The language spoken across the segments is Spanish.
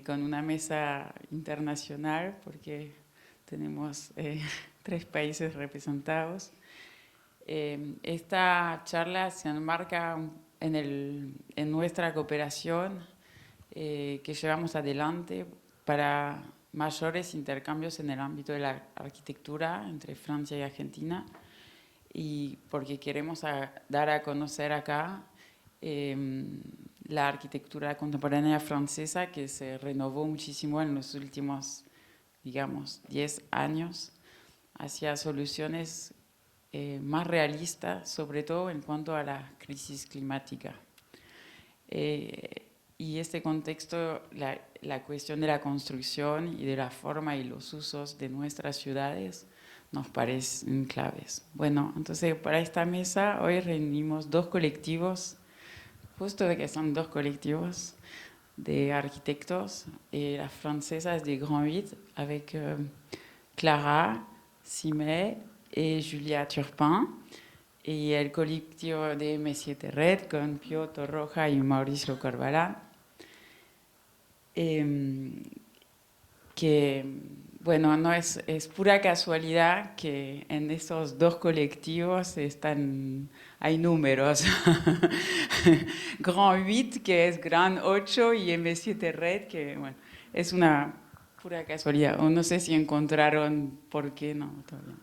con una mesa internacional, porque tenemos 3 países representados. Esta charla se enmarca en nuestra cooperación que llevamos adelante para mayores intercambios en el ámbito de la arquitectura entre Francia y Argentina, y porque queremos dar a conocer acá la arquitectura contemporánea francesa, que se renovó muchísimo en los últimos, digamos, 10 años, hacia soluciones más realistas, sobre todo en cuanto a la crisis climática. Y este contexto, la cuestión de la construcción y de la forma y los usos de nuestras ciudades nos parecen claves. Bueno, entonces para esta mesa hoy reunimos 2 colectivos, justo que son 2 colectivos de arquitectos, las francesas de Grand 8, avec Clara Simet et Julia Turpin, y el colectivo de Messier Terret con Pio Torroja y Mauricio Corbalán, que, bueno, no es pura casualidad que en esos 2 colectivos hay números. Grand 8, que es Grand 8, y Messier Terret, que, bueno, es una pura casualidad. O no sé si encontraron por qué, no, todavía.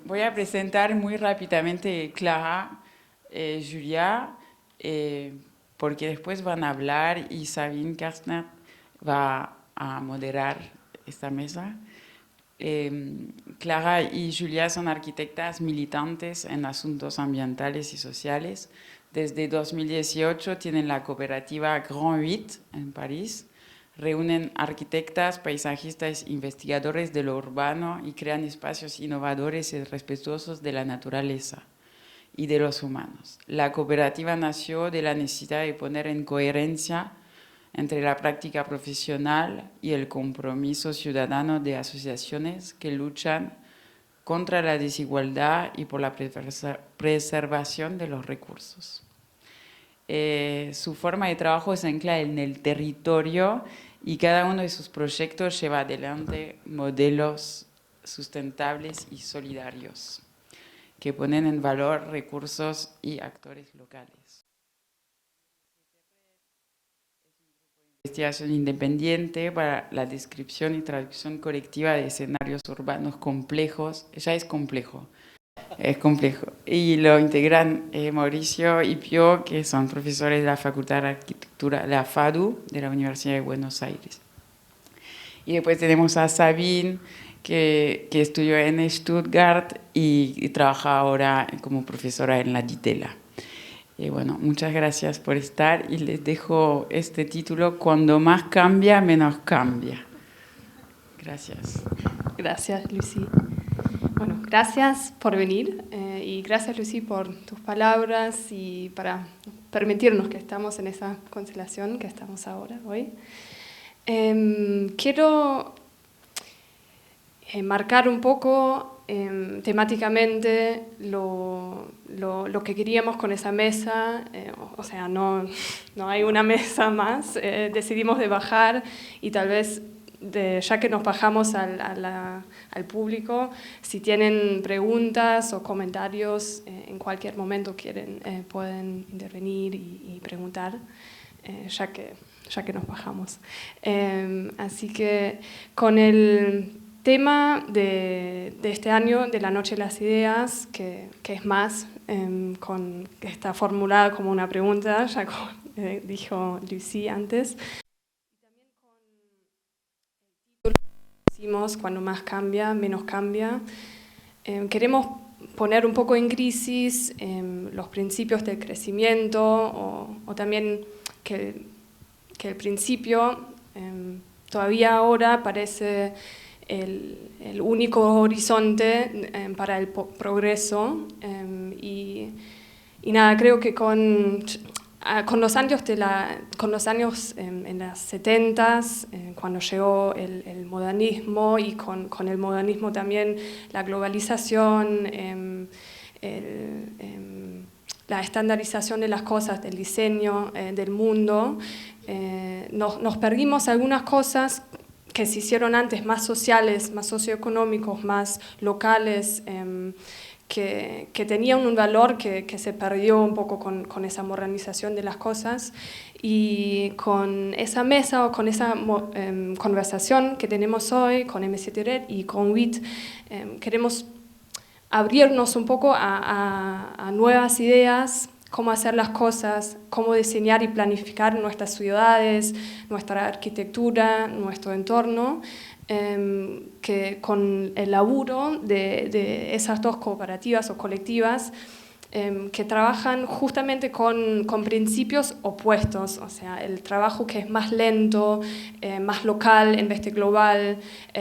Voy a presentar muy rápidamente Clara, Julia, porque después van a hablar y Sabine Kastner va a moderar esta mesa. Clara y Julia son arquitectas militantes en asuntos ambientales y sociales. Desde 2018 tienen la cooperativa Grand 8 en París. Reúnen arquitectas, paisajistas, investigadores de lo urbano y crean espacios innovadores y respetuosos de la naturaleza y de los humanos. La cooperativa nació de la necesidad de poner en coherencia entre la práctica profesional y el compromiso ciudadano de asociaciones que luchan contra la desigualdad y por la preservación de los recursos. Su forma de trabajo se ancla en el territorio y cada uno de sus proyectos lleva adelante modelos sustentables y solidarios que ponen en valor recursos y actores locales. Investigación independiente para la descripción y traducción colectiva de escenarios urbanos complejos. Ya es complejo. Es complejo. Y lo integran Mauricio y Pio, que son profesores de la Facultad de Arquitectura, la FADU, de la Universidad de Buenos Aires. Y después tenemos a Sabine, que estudió en Stuttgart y trabaja ahora como profesora en la DITELA. Bueno, muchas gracias por estar y les dejo este título: Cuando más cambia, menos cambia. Gracias. Gracias, Lucy. Bueno, gracias por venir y gracias, Lucy, por tus palabras y para permitirnos que estamos en esa constelación que estamos ahora, hoy. Quiero marcar un poco temáticamente lo que queríamos con esa mesa, o sea, no hay una mesa más, decidimos de bajar y tal vez, ya que nos bajamos al público, si tienen preguntas o comentarios, en cualquier momento pueden intervenir y preguntar, ya que nos bajamos. Así que con el tema de este año, de la Noche de las Ideas, que es más, que está formulada como una pregunta, ya como dijo Lucy antes. Y también con el título que decimos, cuando más cambia, menos cambia. Queremos poner un poco en crisis los principios del crecimiento o también que el principio todavía ahora parece el único horizonte para el progreso y nada, creo que con los años, en las 70s, cuando llegó el modernismo y con el modernismo también la globalización, la estandarización de las cosas, del diseño, del mundo, nos perdimos algunas cosas que se hicieron antes, más sociales, más socioeconómicos, más locales, que tenían un valor que se perdió un poco con esa modernización de las cosas. Y con esa mesa o con esa conversación que tenemos hoy con M7 Red y con WIT, queremos abrirnos un poco a nuevas ideas, cómo hacer las cosas, cómo diseñar y planificar nuestras ciudades, nuestra arquitectura, nuestro entorno, que con el laburo de esas dos cooperativas o colectivas que trabajan justamente con principios opuestos, o sea, el trabajo que es más lento, más local en vez de global,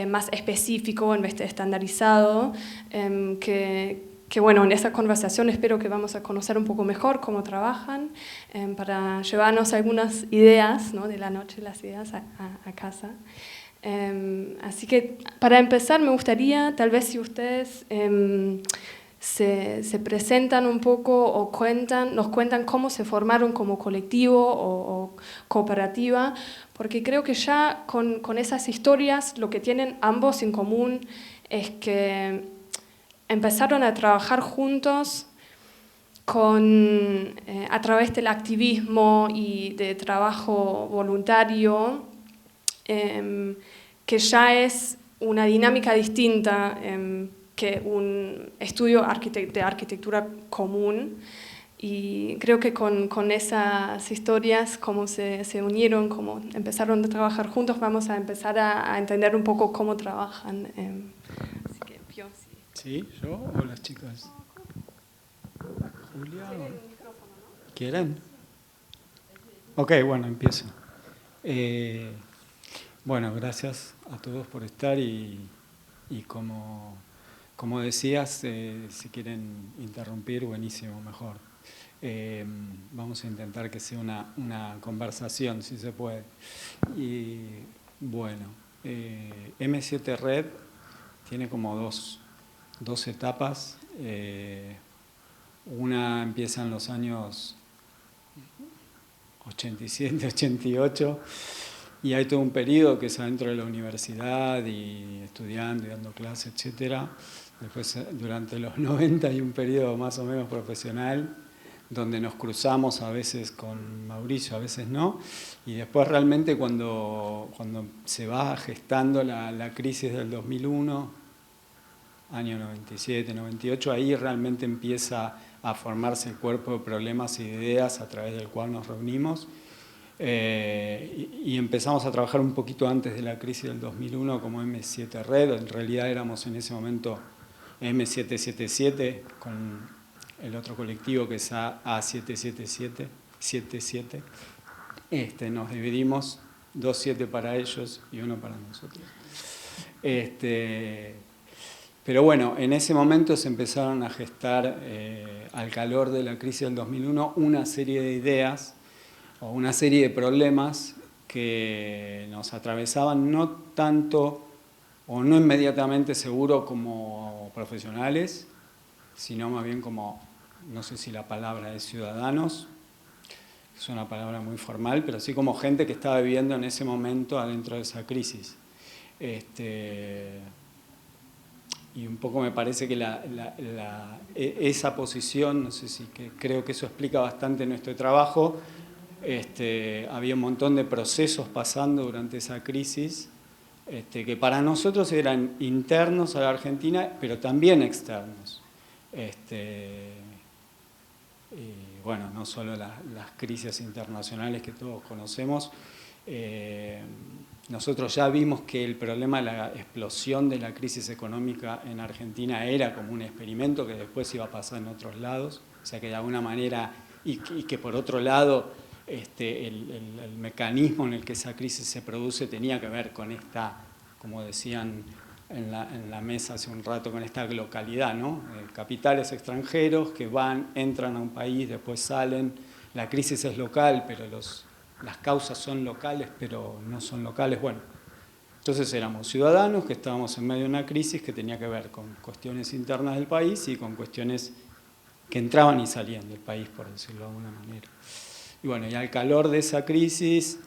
más específico en vez de estandarizado, que bueno, en esta conversación espero que vamos a conocer un poco mejor cómo trabajan, para llevarnos algunas ideas, ¿no?, de la noche, las ideas a casa. Así que para empezar me gustaría, tal vez si ustedes se presentan un poco o nos cuentan cómo se formaron como colectivo o cooperativa, porque creo que ya con esas historias lo que tienen ambos en común es que empezaron a trabajar juntos a través del activismo y de trabajo voluntario, que ya es una dinámica distinta que un estudio de arquitectura común. Y creo que con esas historias, cómo se unieron, cómo empezaron a trabajar juntos, vamos a empezar a entender un poco cómo trabajan. Así que, Pío, sí. ¿Sí? ¿Yo o las chicas? ¿Julia? ¿Quieren? Ok, bueno, empiezo. Bueno, gracias a todos por estar y como decías, si quieren interrumpir, buenísimo, mejor. Vamos a intentar que sea una conversación, si se puede. Y bueno, M7 Red tiene como dos etapas. Una empieza en los años 87, 88, y hay todo un periodo que es adentro de la universidad y estudiando y dando clases, etc. Después, durante los 90 hay un periodo más o menos profesional, donde nos cruzamos a veces con Mauricio, a veces no, y después realmente cuando se va gestando la crisis del 2001, año 97, 98, ahí realmente empieza a formarse el cuerpo de problemas e ideas a través del cual nos reunimos, y empezamos a trabajar un poquito antes de la crisis del 2001 como M7 Red. En realidad éramos en ese momento M777 con el otro colectivo que es A777, nos dividimos, 2 7 para ellos y 1 para nosotros. Pero bueno, en ese momento se empezaron a gestar, al calor de la crisis del 2001, una serie de ideas o una serie de problemas que nos atravesaban no tanto o no inmediatamente seguro como profesionales, sino más bien como, no sé si la palabra es ciudadanos, es una palabra muy formal, pero sí como gente que estaba viviendo en ese momento adentro de esa crisis. Y un poco me parece que esa posición, no sé si creo que eso explica bastante nuestro trabajo. Había un montón de procesos pasando durante esa crisis, que para nosotros eran internos a la Argentina, pero también externos. Y bueno, no solo las crisis internacionales que todos conocemos. Nosotros ya vimos que el problema de la explosión de la crisis económica en Argentina era como un experimento que después iba a pasar en otros lados, o sea que de alguna manera, y que por otro lado el mecanismo en el que esa crisis se produce tenía que ver con esta, como decían en la mesa hace un rato, con esta localidad, ¿no? Capitales extranjeros que entran a un país, después salen, la crisis es local, pero las causas son locales, pero no son locales. Bueno, entonces éramos ciudadanos que estábamos en medio de una crisis que tenía que ver con cuestiones internas del país y con cuestiones que entraban y salían del país, por decirlo de alguna manera. Y bueno, y al calor de esa crisis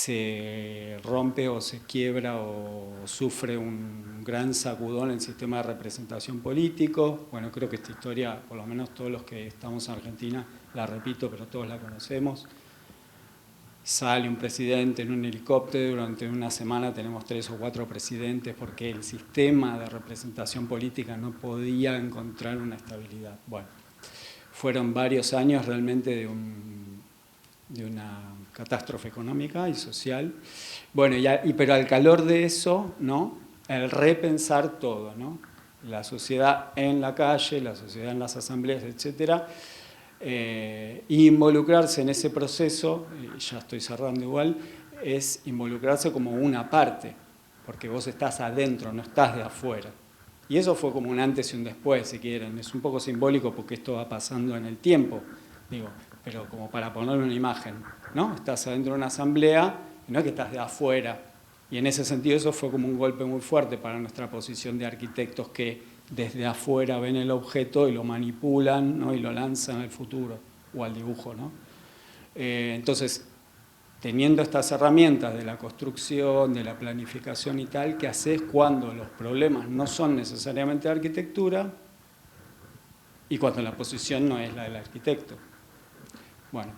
se rompe o se quiebra o sufre un gran sacudón en el sistema de representación político. Bueno, creo que esta historia, por lo menos todos los que estamos en Argentina, la repito, pero todos la conocemos. Sale un presidente en un helicóptero, durante una semana tenemos 3 o 4 presidentes porque el sistema de representación política no podía encontrar una estabilidad. Bueno, fueron varios años realmente de una catástrofe económica y social. Bueno, pero al calor de eso, ¿no? El repensar todo, ¿no? La sociedad en la calle, la sociedad en las asambleas, etcétera. Involucrarse en ese proceso, ya estoy cerrando igual, es involucrarse como una parte, porque vos estás adentro, no estás de afuera. Y eso fue como un antes y un después, si quieren. Es un poco simbólico porque esto va pasando en el tiempo, digo, pero como para ponerle una imagen, ¿no? Estás adentro de una asamblea y no es que estás de afuera. Y en ese sentido eso fue como un golpe muy fuerte para nuestra posición de arquitectos que desde afuera ven el objeto y lo manipulan, ¿no? Y lo lanzan al futuro o al dibujo, ¿no? Entonces, teniendo estas herramientas de la construcción, de la planificación y tal, ¿qué haces cuando los problemas no son necesariamente de arquitectura y cuando la posición no es la del arquitecto? Bueno,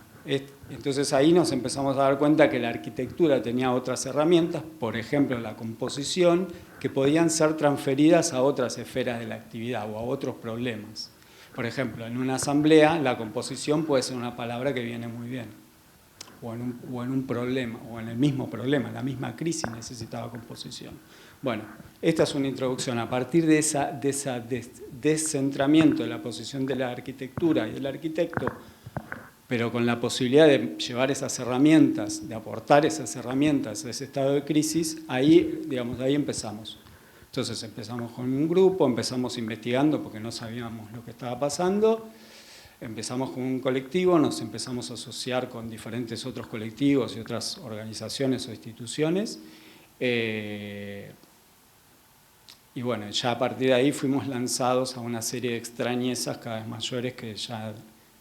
entonces ahí nos empezamos a dar cuenta que la arquitectura tenía otras herramientas, por ejemplo la composición, que podían ser transferidas a otras esferas de la actividad o a otros problemas. Por ejemplo, en una asamblea la composición puede ser una palabra que viene muy bien, o en un problema, o en el mismo problema, la misma crisis necesitaba composición. Bueno, esta es una introducción. A partir de ese descentramiento de la posición de la arquitectura y del arquitecto, pero con la posibilidad de llevar esas herramientas, de aportar esas herramientas a ese estado de crisis, ahí, digamos, ahí empezamos. Entonces empezamos con un grupo, empezamos investigando porque no sabíamos lo que estaba pasando, empezamos con un colectivo, nos empezamos a asociar con diferentes otros colectivos y otras organizaciones o instituciones, y bueno, ya a partir de ahí fuimos lanzados a una serie de extrañezas cada vez mayores que ya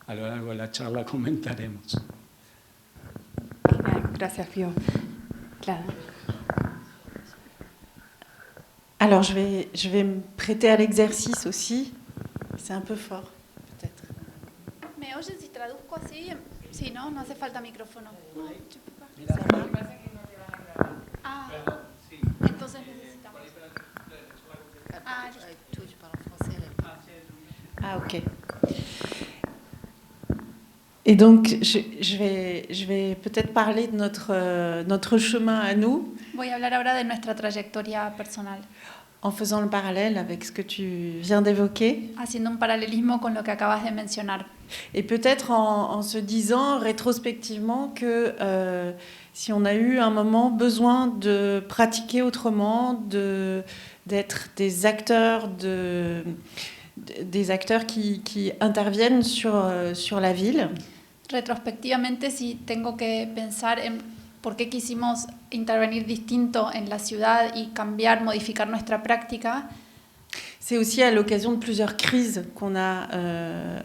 a lo largo de la charla comentaremos. Gracias, Pio. Claro. Alors, je vais me prêter à l'exercice aussi. C'est un peu fort, peut-être. ¿Me oyen si traduzco así? Sí, ¿no? No hace falta micrófono. No, ah, entonces necesitamos. Ah, Ah, ok. Et donc, je vais peut-être parler de notre chemin à nous. Voy a hablar ahora de nuestra trayectoria personal. En faisant le parallèle avec ce que tu viens d'évoquer. Haciendo un paralelismo con lo que acabas de mencionar. Et peut-être en se disant rétrospectivement que si on a eu un moment besoin de pratiquer autrement, d'être des acteurs qui interviennent sur la ville. Retrospectivamente, si tengo que pensar en por qué quisimos intervenir distinto en la ciudad y cambiar, modificar nuestra práctica. C'est aussi à l'occasion de plusieurs crises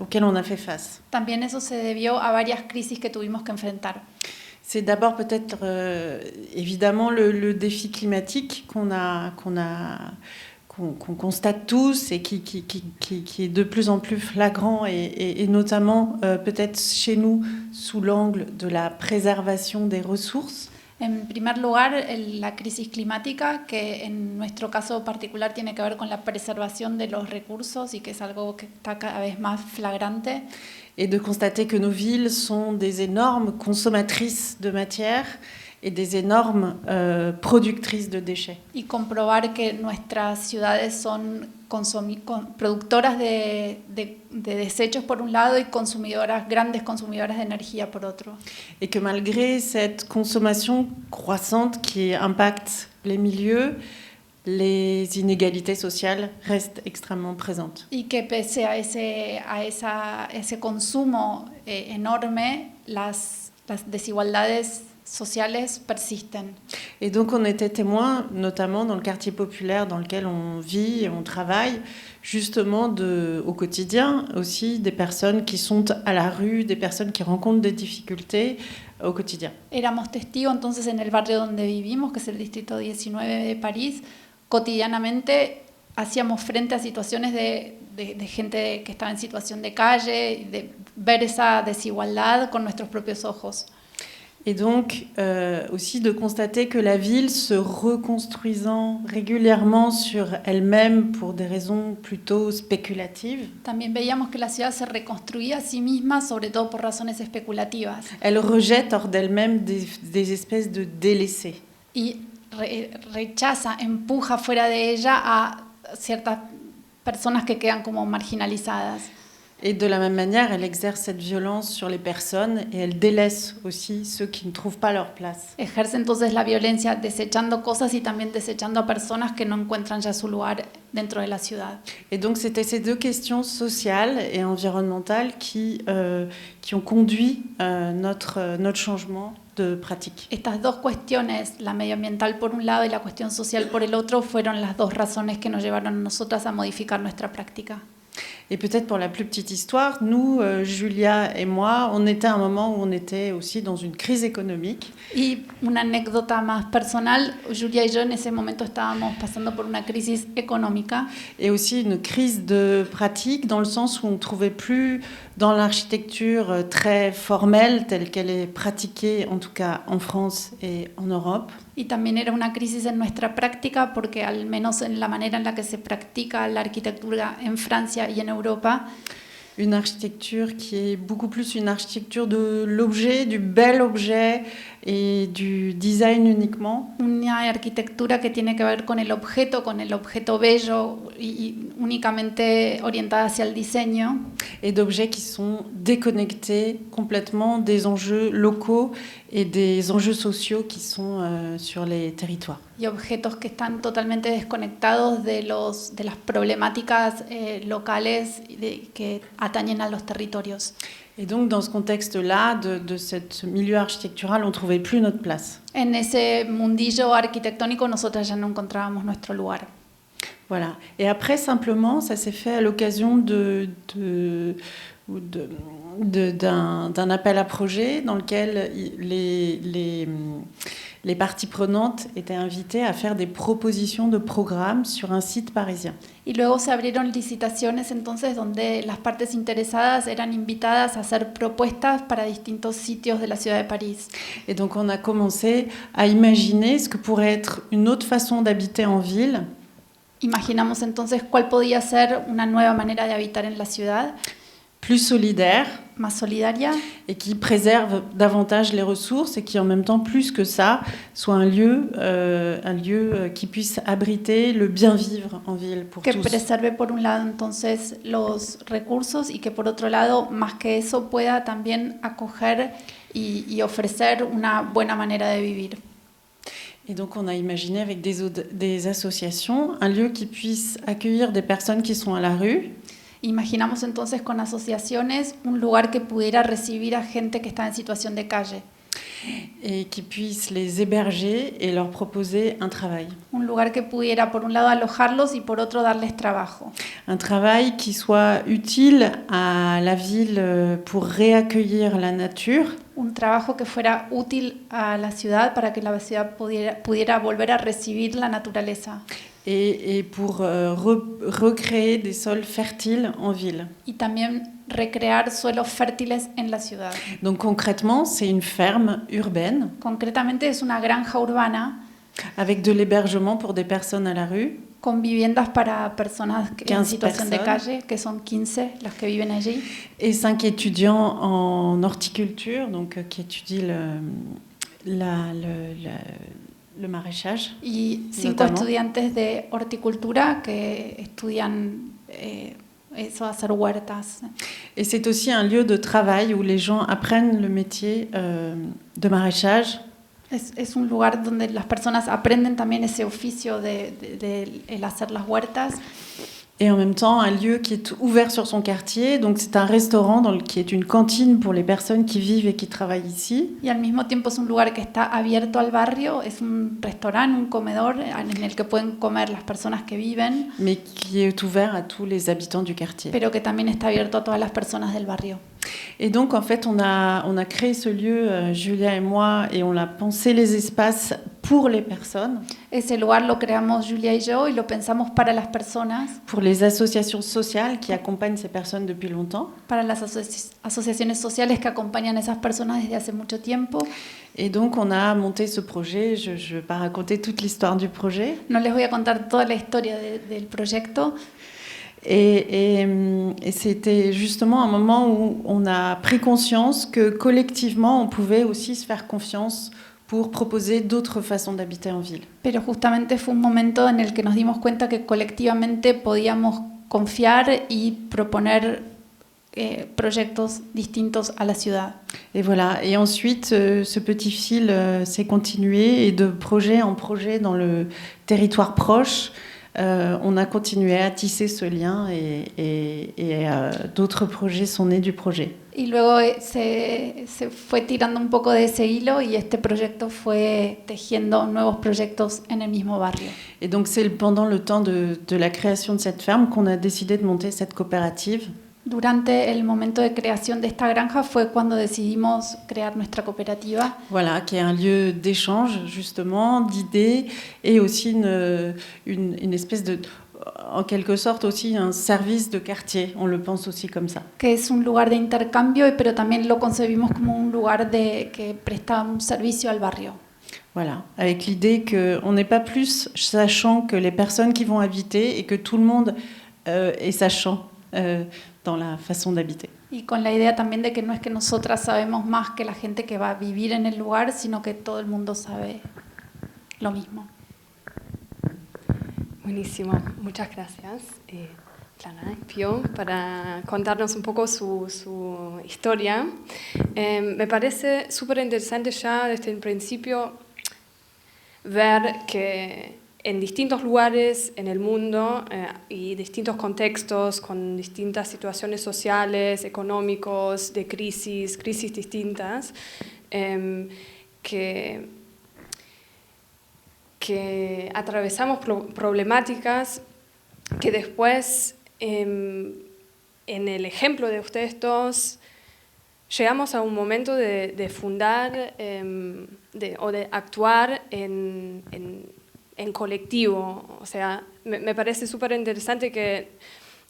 auxquelles on a fait face. También eso se debió a varias crisis que tuvimos que enfrentar. C'est d'abord peut-être évidemment le défi climatique qu'on constate tous et qui est de plus en plus flagrant et notamment peut-être chez nous sous l'angle de la préservation des ressources. En primer lugar, la crisis climática, que en nuestro caso particular tiene que ver con la preservación de los recursos y que es algo que está cada vez más flagrante. Et de constater que nos villes sont des énormes consommatrices de matière et des énormes productrices de déchets. Y comprobar que nuestras ciudades son productoras de desechos por un lado y grandes consumidoras de energía por otro. Et que malgré cette consommation croissante qui impacte les milieux, les inégalités sociales restent extrêmement présentes. Y que pese a ese consumo enorme, las desigualdades sociales persisten. Et donc on était témoin, notamment dans le quartier populaire dans lequel on vit et on travaille, justement au quotidien aussi des personnes qui sont à la rue, des personnes qui rencontrent des difficultés au quotidien. Éramos testigos entonces en el barrio donde vivimos, que es el distrito 19 de París, cotidianamente hacíamos frente a situaciones de gente que estaba en situación de calle, de ver esa desigualdad con nuestros propios ojos. Et donc aussi de constater que la ville se reconstruisant régulièrement sur elle-même pour des raisons plutôt spéculatives. También veíamos que la ciudad se reconstruía a sí misma, sobre todo por razones especulativas. Elle rejette hors d'elle-même des espèces de délaissés. Y rechaza, empuja fuera de ella a ciertas personas que quedan como marginalizadas. Et de la même manière, elle exerce cette violence sur les personnes et elle délaisse aussi ceux qui ne trouvent pas leur place. Ejerce entonces la violencia desechando cosas y también desechando a personas que no encuentran ya su lugar dentro de la ciudad. Et donc c'était ces deux questions sociales et environnementales qui ont conduit notre changement de pratique. Estas dos cuestiones, la medioambiental por un lado y la cuestión social por el otro, fueron las dos razones que nos llevaron a nosotras a modificar nuestra práctica. Et peut-être pour la plus petite histoire, nous, Julia et moi, on était à un moment où on était aussi dans une crise économique. Y una anécdota más personal, Julia y yo en ese momento estábamos pasando por una crisis económica. Et aussi une crise de pratique, dans le sens où on ne trouvait plus dans l'architecture très formelle, telle qu'elle est pratiquée, en tout cas en France et en Europe. Y también era una crisis en nuestra práctica porque al menos en la manera en la que se practica la arquitectura en Francia y en Europa, une architecture qui est beaucoup plus une architecture de l'objet, du bel objet et du design uniquement. Una arquitectura que tiene que ver con el objeto bello y únicamente orientada hacia el diseño. Et d'objets qui sont déconnectés complètement des enjeux locaux et des enjeux sociaux qui sont sur les territoires. Y objetos que están totalmente desconectados de las problemáticas locales que atañen a los territorios. Et donc, dans ce contexte-là, de ce milieu architectural, on ne trouvait plus notre place. En ese mundillo arquitectónico, nosotras ya no encontrábamos nuestro lugar. Voilà. Et après, simplement, ça s'est fait à l'occasion d'un appel à projet dans lequel les parties prenantes étaient invitées à faire des propositions de programmes sur un site parisien. Y luego se abrieron licitaciones entonces donde las partes interesadas eran invitadas a hacer propuestas para distintos sitios de la ciudad de París. Et donc on a commencé à imaginer ce que pourrait être une autre façon d'habiter en ville. Imaginamos entonces cuál podía ser una nueva manera de habitar en la ciudad. Plus solidaire, más solidaria, et qui préserve davantage les ressources et qui en même temps, plus que ça, soit un lieu qui puisse abriter le bien vivre en ville pour que tous. preserve por un lado entonces los recursos y que por otro lado, más que eso, pueda también acoger y ofrecer una buena manera de vivir. Et donc on a imaginé avec des associations un lieu qui puisse accueillir des personnes qui sont à la rue. Imaginamos entonces con asociaciones un lugar que pudiera recibir a gente que está en situación de calle. Et qui puisse les héberger et leur proposer un travail. Un lugar que pudiera por un lado alojarlos y por otro darles trabajo. Un travail qui soit utile à la ville pour réaccueillir la nature. Un trabajo que fuera útil a la ciudad para que la ciudad pudiera volver a recibir la naturaleza. Et pour recréer des sols fertiles en ville. Y también recrear suelos fértiles en la ciudad. Donc concrètement, c'est une ferme urbaine. Concretamente es una granja urbana. Avec de l'hébergement pour des personnes à la rue. Con viviendas para personas en situación de calle, que son 15 las que viven allí. Et 5 étudiants en horticulture, donc qui étudient le maraîchage. Y 5 estudiantes de horticultura que estudian eso, hacer huertas. Et c'est aussi un lieu de travail où les gens apprennent le métier de maraîchage. Es un lugar donde las personas aprenden también ese oficio de el hacer las huertas. Et en même temps, un lieu qui est ouvert sur son quartier. Donc, c'est un restaurant qui est une cantine pour les personnes qui vivent et qui travaillent ici. Y al mismo tiempo es un lugar que está abierto al barrio, es un restaurante, un comedor en el que pueden comer las personas que viven, Mais qui est ouvert à tous les habitants du quartier. pero que también está abierto a todas las personas del barrio. Et donc, en fait, on a créé ce lieu, Julia et moi, et on a pensé les espaces pour les personnes, Ese lugar lo creamos Julia y yo y lo pensamos para las personas, pour les associations sociales qui accompagnent ces personnes depuis longtemps. para las asociaciones sociales que acompañan a esas personas desde hace mucho tiempo. Et donc, on a monté ce projet. Je ne vais pas raconter toute l'histoire du projet. No les voy a contar toda la historia del proyecto. Et c'était justement un moment où on a pris conscience que collectivement, on pouvait aussi se faire confiance pour proposer d'autres façons d'habiter en ville. Pero justamente fue un momento en el que nos dimos cuenta que colectivamente podíamos confiar y proponer proyectos distintos a la ciudad. Et voilà. Et ensuite, ce petit fil s'est continué et de projet en projet dans le territoire proche, on a continué à tisser ce lien et d'autres projets sont nés du projet. Y luego se fue tirando un poco de ese hilo y este proyecto fue tejiendo nuevos proyectos en el mismo barrio. Et donc, c'est pendant le temps de la création de cette ferme qu'on a décidé de monter cette coopérative. Durante el momento de creación de esta granja fue cuando decidimos crear nuestra cooperativa, Voilà, qui est un lieu d'échange, justement, d'idées et aussi une espèce de, en quelque sorte, aussi un service de quartier. On le pense aussi comme ça. que es un lugar de intercambio, pero también lo concebimos como un lugar que presta un servicio al barrio. Voilà, avec l'idée qu'on n'est pas plus sachant que les personnes qui vont habiter et que tout le monde est sachant dans la façon d'habiter. Y con la idea también de que no es que nosotras sabemos más que la gente que va a vivir en el lugar, sino que todo el mundo sabe lo mismo. Buenísimo, muchas gracias, Clara y Pio, para contarnos un poco su historia. Me parece súper interesante ya desde el principio ver que en distintos lugares en el mundo y distintos contextos, con distintas situaciones sociales, económicos, de crisis distintas, que atravesamos problemáticas que después, en el ejemplo de ustedes dos, llegamos a un momento de fundar o de actuar en colectivo. O sea, me parece súper interesante que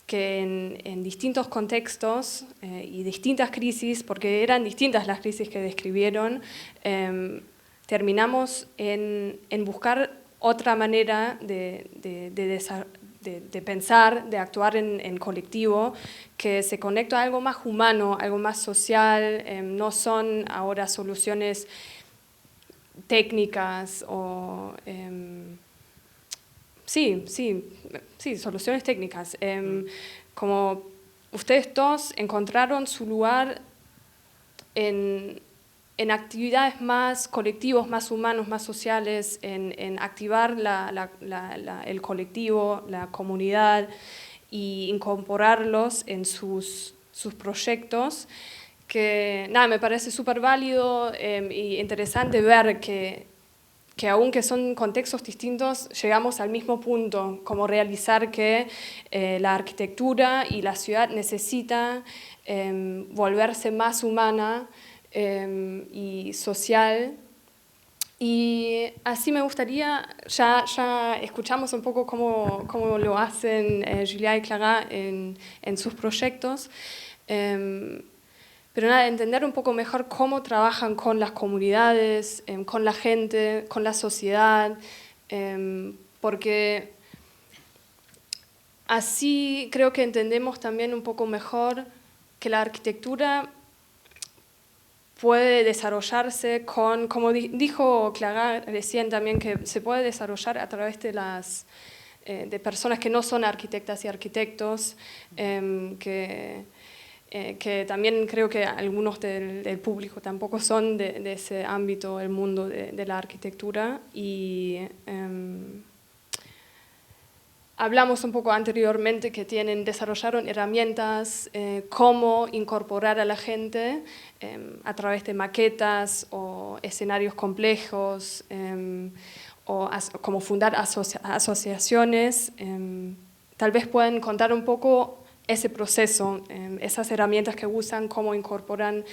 en distintos contextos y distintas crisis, porque eran distintas las crisis que describieron, terminamos en buscar otra manera de pensar, de actuar en colectivo, que se conecta a algo más humano, algo más social. No son ahora soluciones técnicas o sí, soluciones técnicas. Como ustedes dos encontraron su lugar en actividades más colectivos, más humanos, más sociales, en activar el colectivo, la comunidad, y incorporarlos en sus proyectos, que nada, me parece súper válido y interesante ver que aunque son contextos distintos, llegamos al mismo punto, como realizar que la arquitectura y la ciudad necesita volverse más humana y social. Y así me gustaría, ya escuchamos un poco cómo lo hacen Julia y Clara en sus proyectos, pero nada, entender un poco mejor cómo trabajan con las comunidades, con la gente, con la sociedad, porque así creo que entendemos también un poco mejor que la arquitectura puede desarrollarse como dijo Clara recién también, que se puede desarrollar a través de personas que no son arquitectas y arquitectos, que también creo que algunos del público tampoco son de ese ámbito, el mundo de la arquitectura. Y hablamos un poco anteriormente que desarrollaron herramientas, cómo incorporar a la gente a través de maquetas o escenarios complejos, o como fundar asociaciones. Tal vez pueden contar un poco ese proceso, esas herramientas que usan, cómo incorporan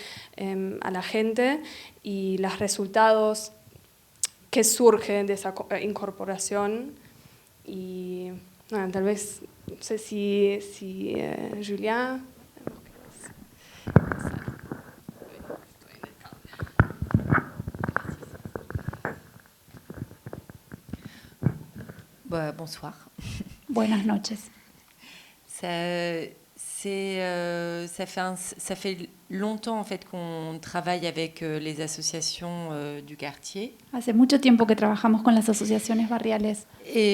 a la gente y los resultados que surgen de esa incorporación. Y bueno, tal vez, no sé si Julia. Bonsoir. Buenas noches. Ça fait longtemps en fait qu'on travaille avec les associations du quartier. Hace mucho tiempo que trabajamos con las asociaciones barriales.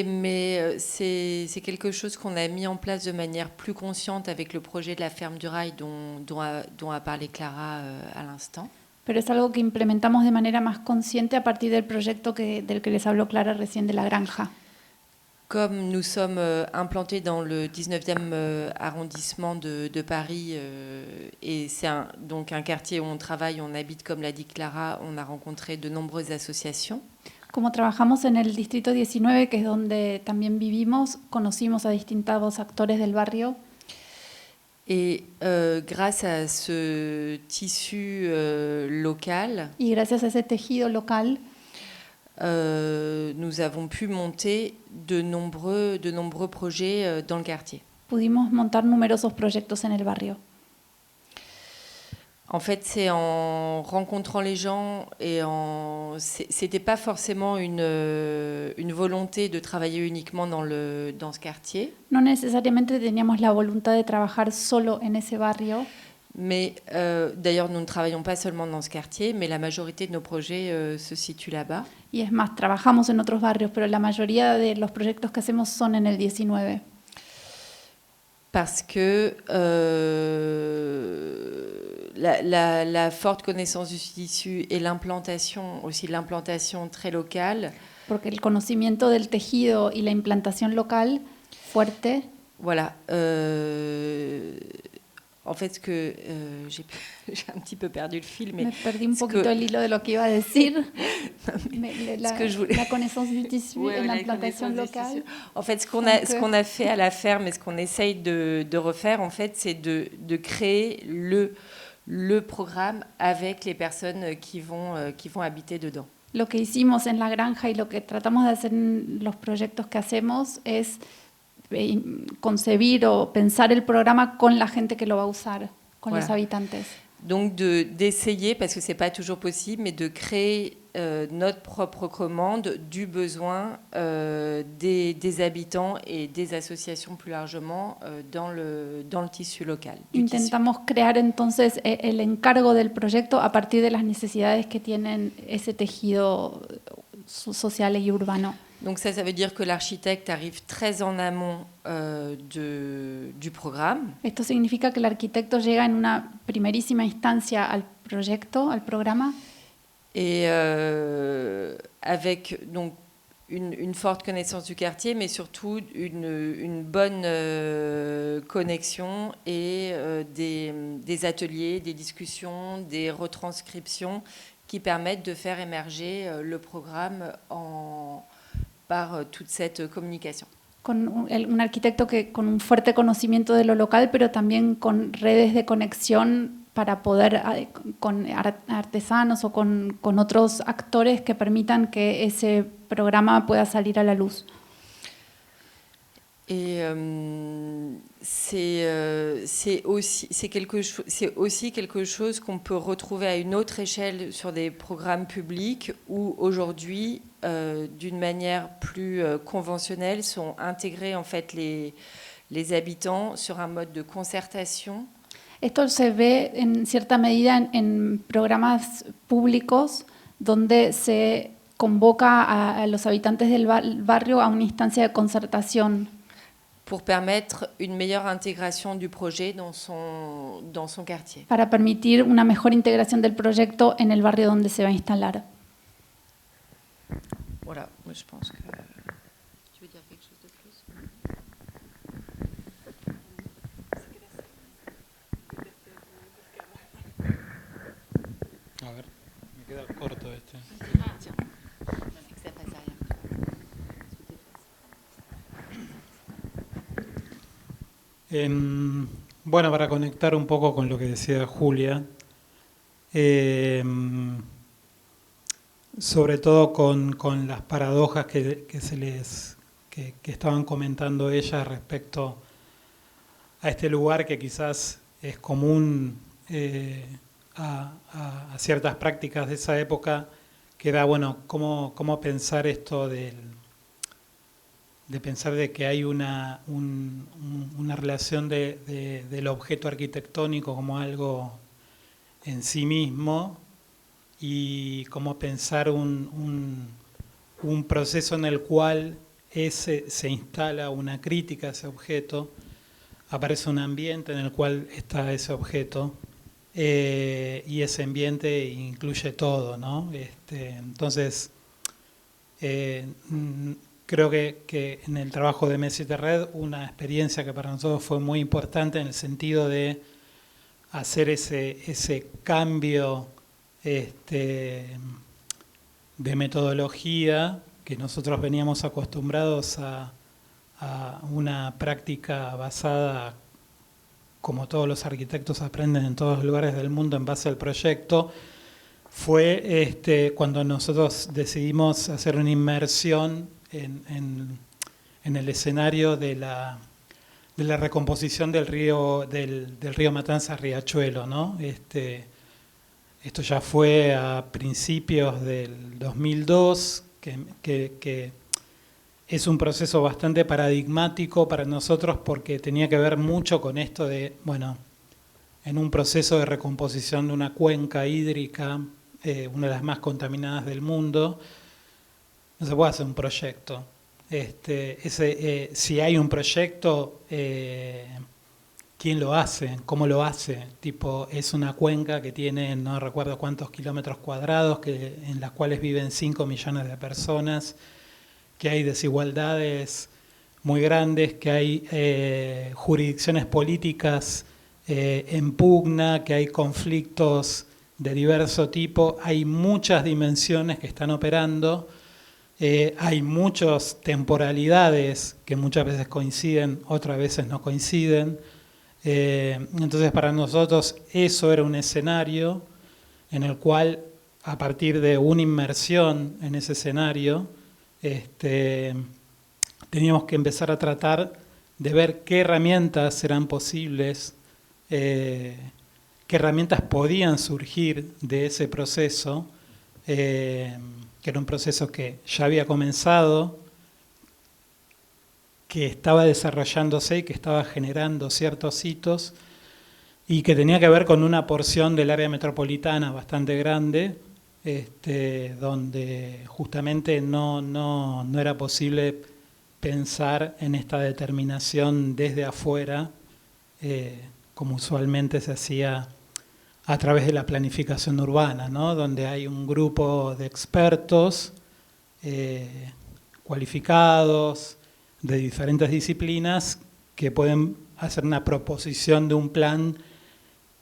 Mais c'est quelque chose qu'on a mis en place de manière plus consciente avec le projet de la ferme du rail dont a parlé Clara à l'instant. Pero es algo que implementamos de manera más consciente a partir del proyecto del que les habló Clara recién de la granja. Comme nous sommes implantés dans le 19e arrondissement de Paris, et c'est donc un quartier où on travaille, on habite, comme l'a dit Clara, on a rencontré de nombreuses associations. Como trabajamos en el distrito 19, que es donde también vivimos, conocimos a distintos actores del barrio. Et grâce à ce tissu local, y gracias a ese tejido local, nous avons pu monter de nombreux projets dans le quartier. Pudimos montar numerosos proyectos en el barrio. En fait, c'est en rencontrant les gens et c'était pas forcément une volonté de travailler uniquement dans ce quartier. No necesariamente teníamos la voluntad de trabajar solo en ese barrio. Mais d'ailleurs, nous ne travaillons pas seulement dans ce quartier, mais la majorité de nos projets se situent là-bas. Y es más, trabajamos en otros barrios, pero la mayoría de los proyectos que hacemos son en el 19. Parce que la forte connaissance du tissu et l'implantation, aussi l'implantation très locale. Porque el conocimiento del tejido y la implantación local fuerte. Voilà. En fait, j'ai un petit peu perdu le fil, mais me perdí un poquito el hilo de lo que iba a decir. La connaissance du tissu et l'implantation locale. En fait, ce qu'on a fait à la ferme et ce qu'on essaye de refaire, en fait, c'est de créer le programme avec les personnes qui vont habiter dedans. Lo que hicimos en la granja y lo que tratamos de hacer en los proyectos que hacemos es concebir o pensar el programa con la gente que lo va a usar, con los habitantes. Donc d'essayer, parce que c'est pas toujours possible, mais de créer notre propre commande du besoin des habitants et des associations plus largement dans le tissu local. Intentamos crear entonces el encargo del proyecto a partir de las necesidades que tienen ese tejido social y urbano. Donc ça veut dire que l'architecte arrive très en amont du programme. Esto significa que el arquitecto llega en una primerísima instancia al proyecto, al programa. Et avec donc une forte connaissance du quartier, mais surtout une bonne connexion et des ateliers, des discussions, des retranscriptions qui permettent de faire émerger le programme par toute cette communication. Con un arquitecto con un fuerte conocimiento de lo local, pero también con redes de conexión para poder, con artesanos o con otros actores que permitan que ese programa pueda salir a la luz. Et c'est aussi quelque chose qu'on peut retrouver à une autre échelle sur des programmes publics où aujourd'hui, d'une manière plus conventionnelle, sont intégrés en fait les habitants sur un mode de concertation. Esto se ve en cierta medida en programas públicos donde se convoca a los habitantes del barrio a una instancia de concertación. Pour permettre une meilleure intégration du projet dans son quartier. Para permitir una mejor integración del proyecto en el barrio donde se va a instalar. Voilà, moi je pense que... Tu veux dire quelque chose de plus ? queda corto este. Bueno, para conectar un poco con lo que decía Julia, sobre todo con las paradojas que estaban comentando ellas respecto a este lugar que quizás es común a ciertas prácticas de esa época, que era, bueno, cómo pensar esto de pensar de que hay una relación del objeto arquitectónico como algo en sí mismo, y cómo pensar un proceso en el cual se instala una crítica a ese objeto, aparece un ambiente en el cual está ese objeto, y ese ambiente incluye todo, ¿no? Entonces, creo que en el trabajo de Messi Terred, una experiencia que para nosotros fue muy importante en el sentido de hacer ese cambio de metodología, que nosotros veníamos acostumbrados a una práctica basada, como todos los arquitectos aprenden en todos los lugares del mundo, en base al proyecto. Fue cuando nosotros decidimos hacer una inmersión en el escenario de la recomposición del río Matanzas-Riachuelo, ¿no? Esto ya fue a principios del 2002, que es un proceso bastante paradigmático para nosotros porque tenía que ver mucho con esto de, bueno, en un proceso de recomposición de una cuenca hídrica, una de las más contaminadas del mundo, no se puede hacer un proyecto. Si hay un proyecto, ¿quién lo hace? ¿Cómo lo hace? Tipo, es una cuenca que tiene, no recuerdo cuántos kilómetros cuadrados, en las cuales viven 5 millones de personas, que hay desigualdades muy grandes, que hay jurisdicciones políticas en pugna, que hay conflictos de diverso tipo, hay muchas dimensiones que están operando, hay muchas temporalidades que muchas veces coinciden, otras veces no coinciden. Entonces para nosotros eso era un escenario en el cual, a partir de una inmersión en ese escenario, teníamos que empezar a tratar de ver qué herramientas eran posibles, qué herramientas podían surgir de ese proceso, que era un proceso que ya había comenzado, que estaba desarrollándose y que estaba generando ciertos hitos, y que tenía que ver con una porción del área metropolitana bastante grande, donde justamente no era posible pensar en esta determinación desde afuera, como usualmente se hacía a través de la planificación urbana, ¿no? Donde hay un grupo de expertos cualificados de diferentes disciplinas que pueden hacer una proposición de un plan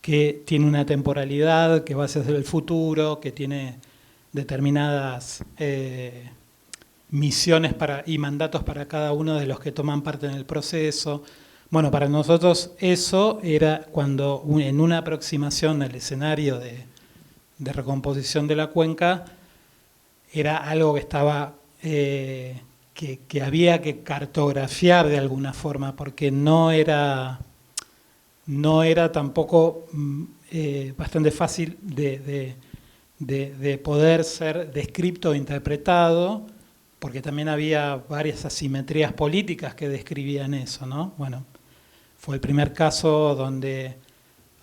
que tiene una temporalidad, que va hacia el futuro, que tiene determinadas misiones y mandatos para cada uno de los que toman parte en el proceso. Bueno, para nosotros eso era cuando en una aproximación al escenario de recomposición de la cuenca era algo que estaba que había que cartografiar de alguna forma, porque no era tampoco bastante fácil de poder ser descrito o interpretado, porque también había varias asimetrías políticas que describían eso, ¿no? Bueno, fue el primer caso donde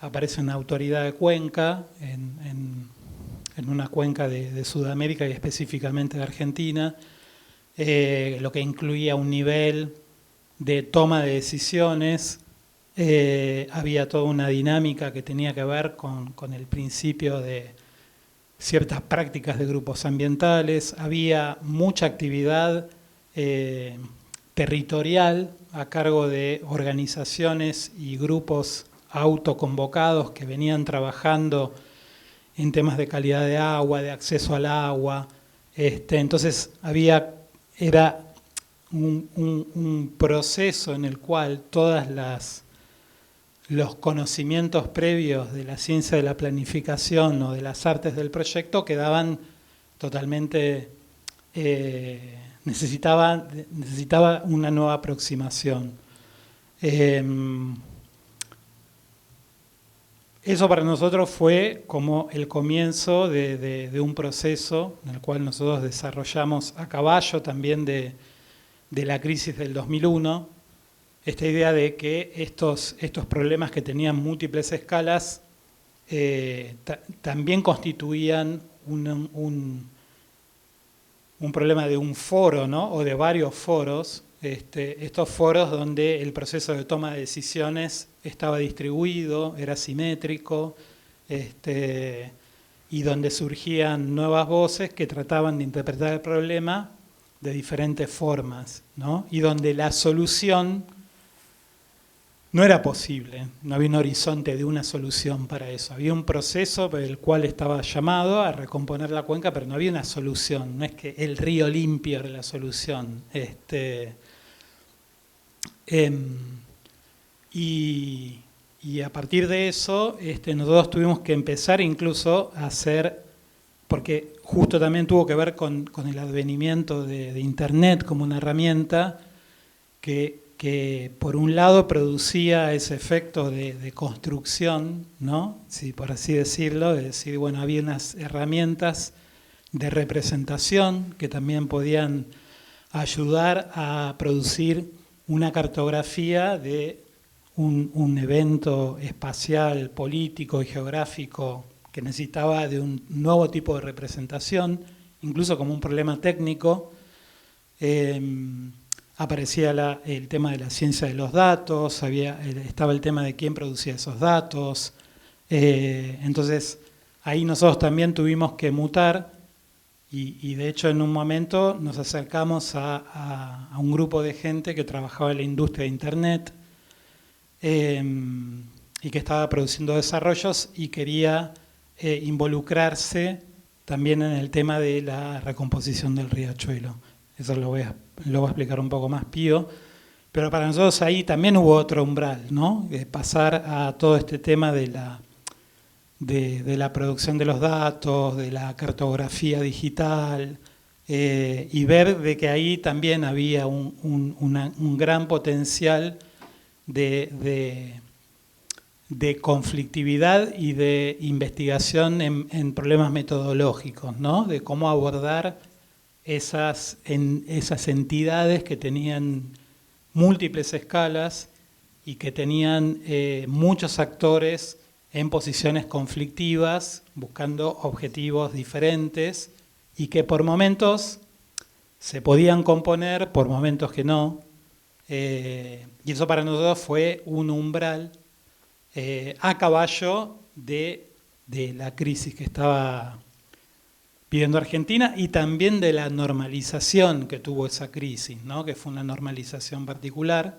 aparece una autoridad de cuenca en una cuenca de Sudamérica y específicamente de Argentina, lo que incluía un nivel de toma de decisiones. Había toda una dinámica que tenía que ver con el principio de ciertas prácticas de grupos ambientales, había mucha actividad territorial a cargo de organizaciones y grupos autoconvocados que venían trabajando en temas de calidad de agua, de acceso al agua. Entonces era un proceso en el cual los conocimientos previos de la ciencia de la planificación o de las artes del proyecto quedaban totalmente, necesitaba una nueva aproximación. Eso para nosotros fue como el comienzo de un proceso en el cual nosotros desarrollamos a caballo también de la crisis del 2001, esta idea de que estos problemas que tenían múltiples escalas también constituían un problema de un foro, ¿no? O de varios foros, estos foros donde el proceso de toma de decisiones estaba distribuido, era simétrico, y donde surgían nuevas voces que trataban de interpretar el problema de diferentes formas, ¿no? Y donde la solución no era posible, no había un horizonte de una solución para eso. Había un proceso por el cual estaba llamado a recomponer la cuenca, pero no había una solución, no es que el río limpio era la solución. Y a partir de eso nosotros tuvimos que empezar incluso a hacer, porque justo también tuvo que ver con el advenimiento de Internet como una herramienta que por un lado producía ese efecto de construcción, ¿no? Sí, por así decirlo, es decir, bueno, había unas herramientas de representación que también podían ayudar a producir una cartografía de un evento espacial, político y geográfico que necesitaba de un nuevo tipo de representación, incluso como un problema técnico. Aparecía el tema de la ciencia de los datos, estaba el tema de quién producía esos datos. Entonces, ahí nosotros también tuvimos que mutar y de hecho en un momento nos acercamos a un grupo de gente que trabajaba en la industria de Internet y que estaba produciendo desarrollos y quería involucrarse también en el tema de la recomposición del riachuelo. Eso lo voy a explicar un poco más Pío, pero para nosotros ahí también hubo otro umbral, ¿no? Pasar a todo este tema de la producción de los datos, de la cartografía digital, y ver de que ahí también había un gran potencial de conflictividad y de investigación en problemas metodológicos, ¿no? De cómo abordar esas entidades que tenían múltiples escalas y que tenían muchos actores en posiciones conflictivas, buscando objetivos diferentes y que por momentos se podían componer, por momentos que no. Y eso para nosotros fue un umbral a caballo de la crisis que estaba viviendo Argentina y también de la normalización que tuvo esa crisis, ¿no? Que fue una normalización particular,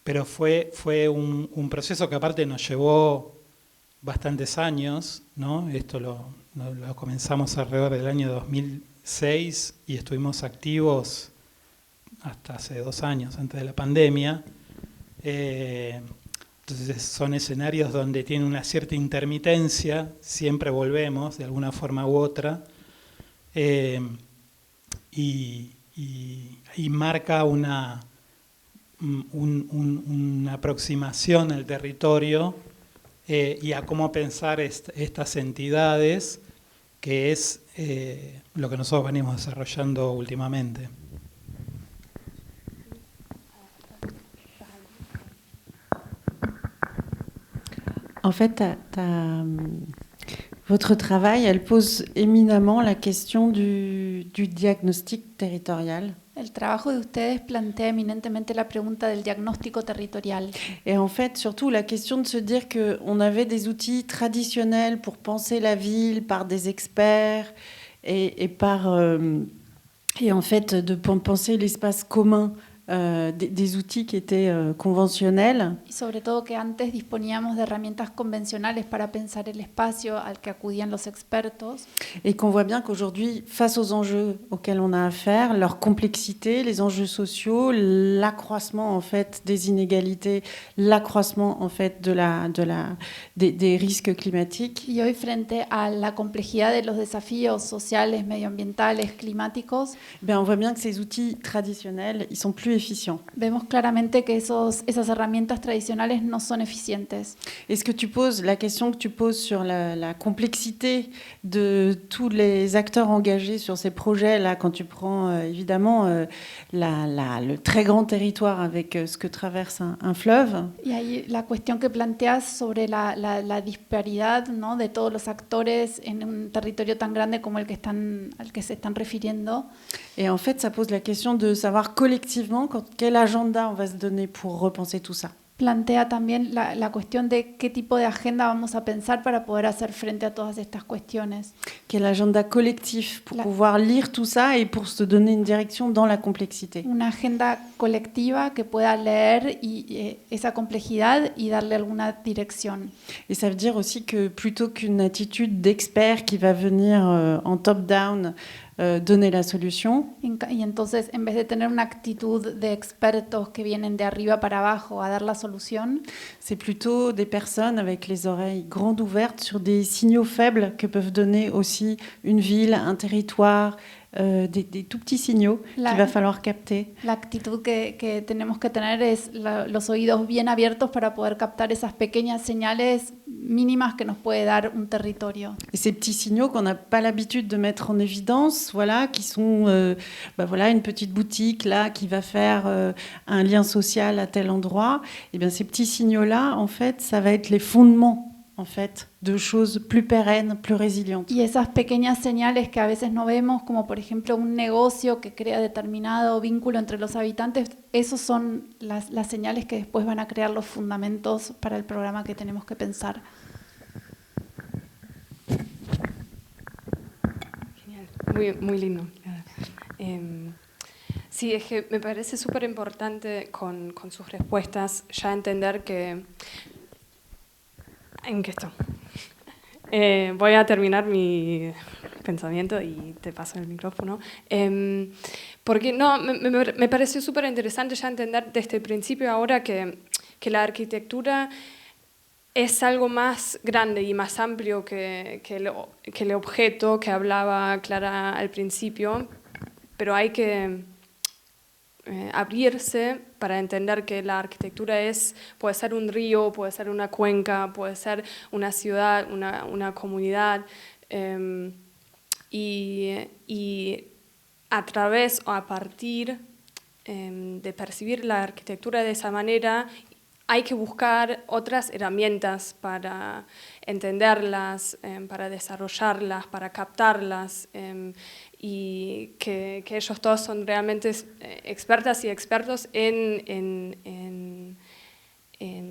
pero fue un proceso que aparte nos llevó bastantes años, ¿no? Esto lo comenzamos alrededor del año 2006 y estuvimos activos hasta hace 2 años, antes de la pandemia. Entonces son escenarios donde tiene una cierta intermitencia, siempre volvemos de alguna forma u otra, y marca una aproximación al territorio y a cómo pensar estas entidades, que es lo que nosotros venimos desarrollando últimamente. En fait, votre travail, elle pose éminemment la question du diagnostic territorial. El trabajo de ustedes plantea eminentemente la pregunta del diagnóstico territorial. Et en fait, surtout la question de se dire qu'on avait des outils traditionnels pour penser la ville par des experts et en fait de penser l'espace commun des outils qui étaient conventionnels. Y sobre todo que antes disponíamos de herramientas convencionales para pensar el espacio al que acudían los expertos. Et qu'on voit bien qu'aujourd'hui, face aux enjeux auxquels on a affaire, leur complexité, les enjeux sociaux, l'accroissement en fait des inégalités, l'accroissement en fait des risques climatiques. Y hoy, frente a la complejidad de los desafíos sociales, medioambientales, climáticos, On voit bien que ces outils traditionnels, ils sont plus efficients. vemos claramente que esas herramientas tradicionales no son eficientes. Est-ce que la question que tu poses sur la complexité de tous les acteurs engagés sur ces projets-là, quand tu prends évidemment le très grand territoire avec ce que traverse un fleuve, Y ahí la cuestión que planteas sobre la disparidad, ¿no?, de todos los actores en un territorio tan grande como al que se están refiriendo. et en fait ça pose la question de savoir collectivement quel agenda on va se donner pour repenser tout ça. Plantea también la cuestión de qué tipo de agenda vamos a pensar para poder hacer frente a todas estas cuestiones. Quel agenda collectif pour pouvoir lire tout ça et pour se donner une direction dans la complexité. Una agenda colectiva que pueda leer esa complejidad y darle alguna dirección. Et ça veut dire aussi que plutôt qu'une attitude d'expert qui va venir en top-down donner la solution, Y entonces, en vez de tener una actitud de expertos que vienen de arriba para abajo a dar la solución, c'est plutôt des personnes avec les oreilles grandes ouvertes sur des signaux faibles que peuvent donner aussi une ville, un territoire, des tout petits signaux qu'il va falloir capter. la actitud que tenemos que tener es los oídos bien abiertos para poder captar esas pequeñas señales mínimas que nos puede dar un territorio. Et ces petits signaux qu'on n'a pas l'habitude de mettre en évidence, voilà, qui sont une petite boutique là qui va faire un lien social à tel endroit, et bien ces petits signaux-là, en fait, ça va être les fondements en fait, de choses plus pérennes, plus résilientes. Y esas pequeñas señales que a veces no vemos, como por ejemplo un negocio que crea determinado vínculo entre los habitantes, esos son las señales que después van a crear los fundamentos para el programa que tenemos que pensar. Genial, muy lindo. Sí, es que me parece súper importante con sus respuestas ya entender que... ¿En qué estoy? Voy a terminar mi pensamiento y te paso el micrófono. Porque no, me pareció súper interesante ya entender desde el principio ahora que la arquitectura es algo más grande y más amplio que el objeto que hablaba Clara al principio, pero hay que abrirse para entender que la arquitectura puede ser un río, puede ser una cuenca, puede ser una ciudad, una comunidad, y a través o a partir de percibir la arquitectura de esa manera, hay que buscar otras herramientas para entenderlas, para desarrollarlas, para captarlas, y que ellos todos son realmente expertas y expertos en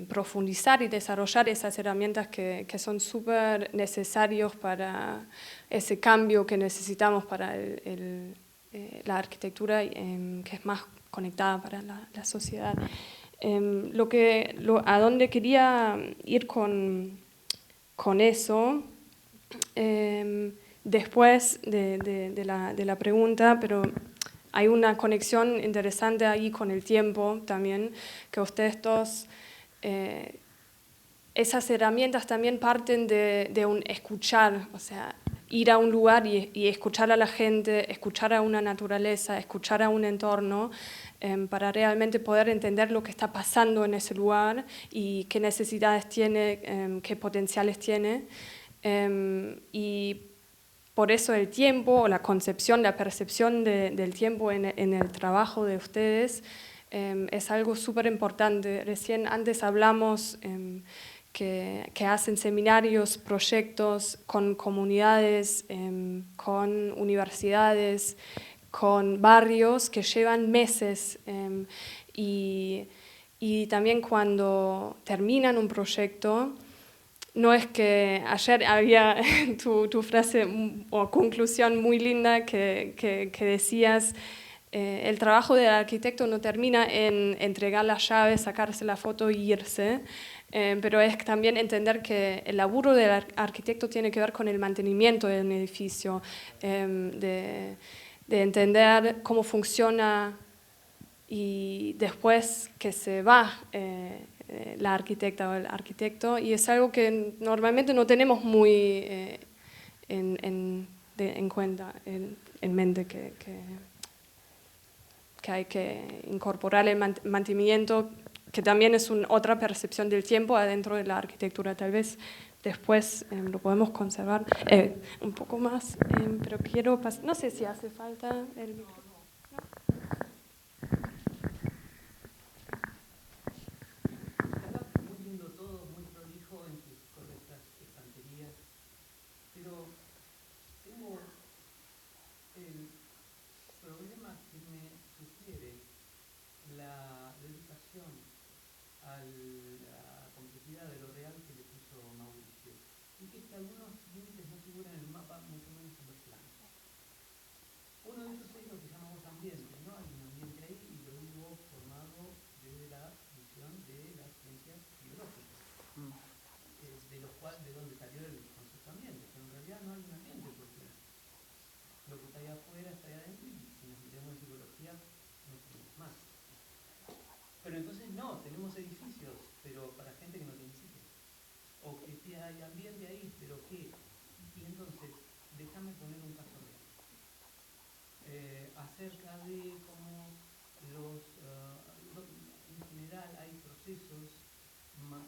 profundizar y desarrollar esas herramientas que son súper necesarios para ese cambio que necesitamos para la arquitectura, que es más conectada para la sociedad. A dónde quería ir con eso, después de la pregunta, pero hay una conexión interesante ahí con el tiempo también, que ustedes todos, esas herramientas también parten de un escuchar, o sea, ir a un lugar y escuchar a la gente, escuchar a una naturaleza, escuchar a un entorno, para realmente poder entender lo que está pasando en ese lugar y qué necesidades tiene, qué potenciales tiene. Y por eso el tiempo, o la concepción, la percepción del tiempo en el trabajo de ustedes es algo súper importante. Recién antes hablamos que hacen seminarios, proyectos con comunidades, con universidades, con barrios que llevan meses, y también cuando terminan un proyecto, no es que ayer había tu frase o conclusión muy linda que decías, el trabajo del arquitecto no termina en entregar las llaves, sacarse la foto e irse, pero es también entender que el laburo del arquitecto tiene que ver con el mantenimiento de un edificio, de entender cómo funciona y después que se va la arquitecta o el arquitecto, y es algo que normalmente no tenemos muy en cuenta, en mente, que hay que incorporar el mantenimiento, que también es otra percepción del tiempo adentro de la arquitectura. Tal vez después lo podemos conservar un poco más, pero quiero pasar, no sé si hace falta el micrófono. Muy lindo todo, muy prolijo en sus correctas estanterías, pero tengo el problema que me sugiere la dedicación a la complejidad de lo real que le puso Mauricio, y que es que algunos límites no figuran en el mapa, mucho menos en los planos. Uno de ellos es lo que llamamos ambiente, ¿no? Hay un ambiente ahí, y lo digo formado desde la visión de las ciencias biológicas, de donde salió el concepto ambiente, pero en realidad no hay un ambiente, porque lo que está ahí afuera está ahí adentro, y si nos metemos en psicología no tenemos más. Pero entonces no, tenemos edificios, pero para gente que no tiene sitio. O que hay ambiente ahí, pero ¿qué? Y entonces, déjame poner un caso real. Acerca de cómo en general hay procesos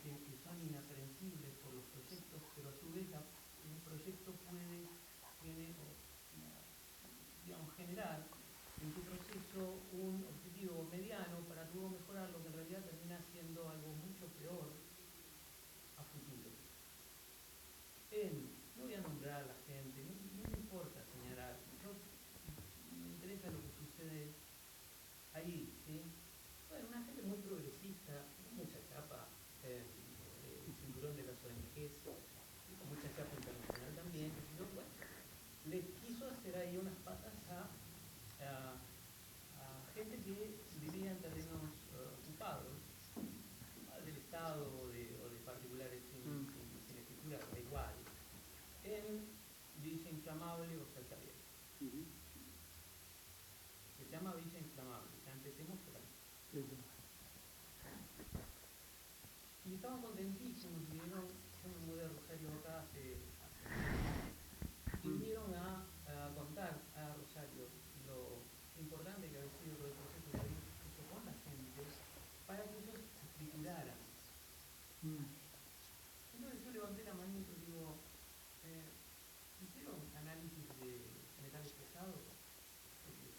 que son inaprehensibles por los proyectos, pero a su vez un proyecto tiene digamos, generar en tu proceso un objetivo mediano para luego mejorar lo que en realidad termina siendo algo mucho peor a futuro. No voy a nombrar a la gente, no me importa señalar, me interesa lo que sucede ahí, ¿sí? Bueno, una gente muy progresista, con mucha chapa, el cinturón de las ONGs, con mucha chapa internacional también, ¿no? Bueno, le quiso hacer ahí unas patas a gente que vivía en terrenos ocupados del Estado o de particulares sin escritura, da igual, en Villa Inflamable o Salta Vieja. Se llama Villa Inflamable, ya empecemos por ahí. Y estaban contentísimos, vinieron, yo me mudé a Rosario acá hace y vinieron a contar a Rosario lo importante que había sido todo el proceso que había hecho con la gente para que ellos escrituraran. Entonces yo levanté la mano y digo, ¿hicieron análisis de metales pesados? Porque es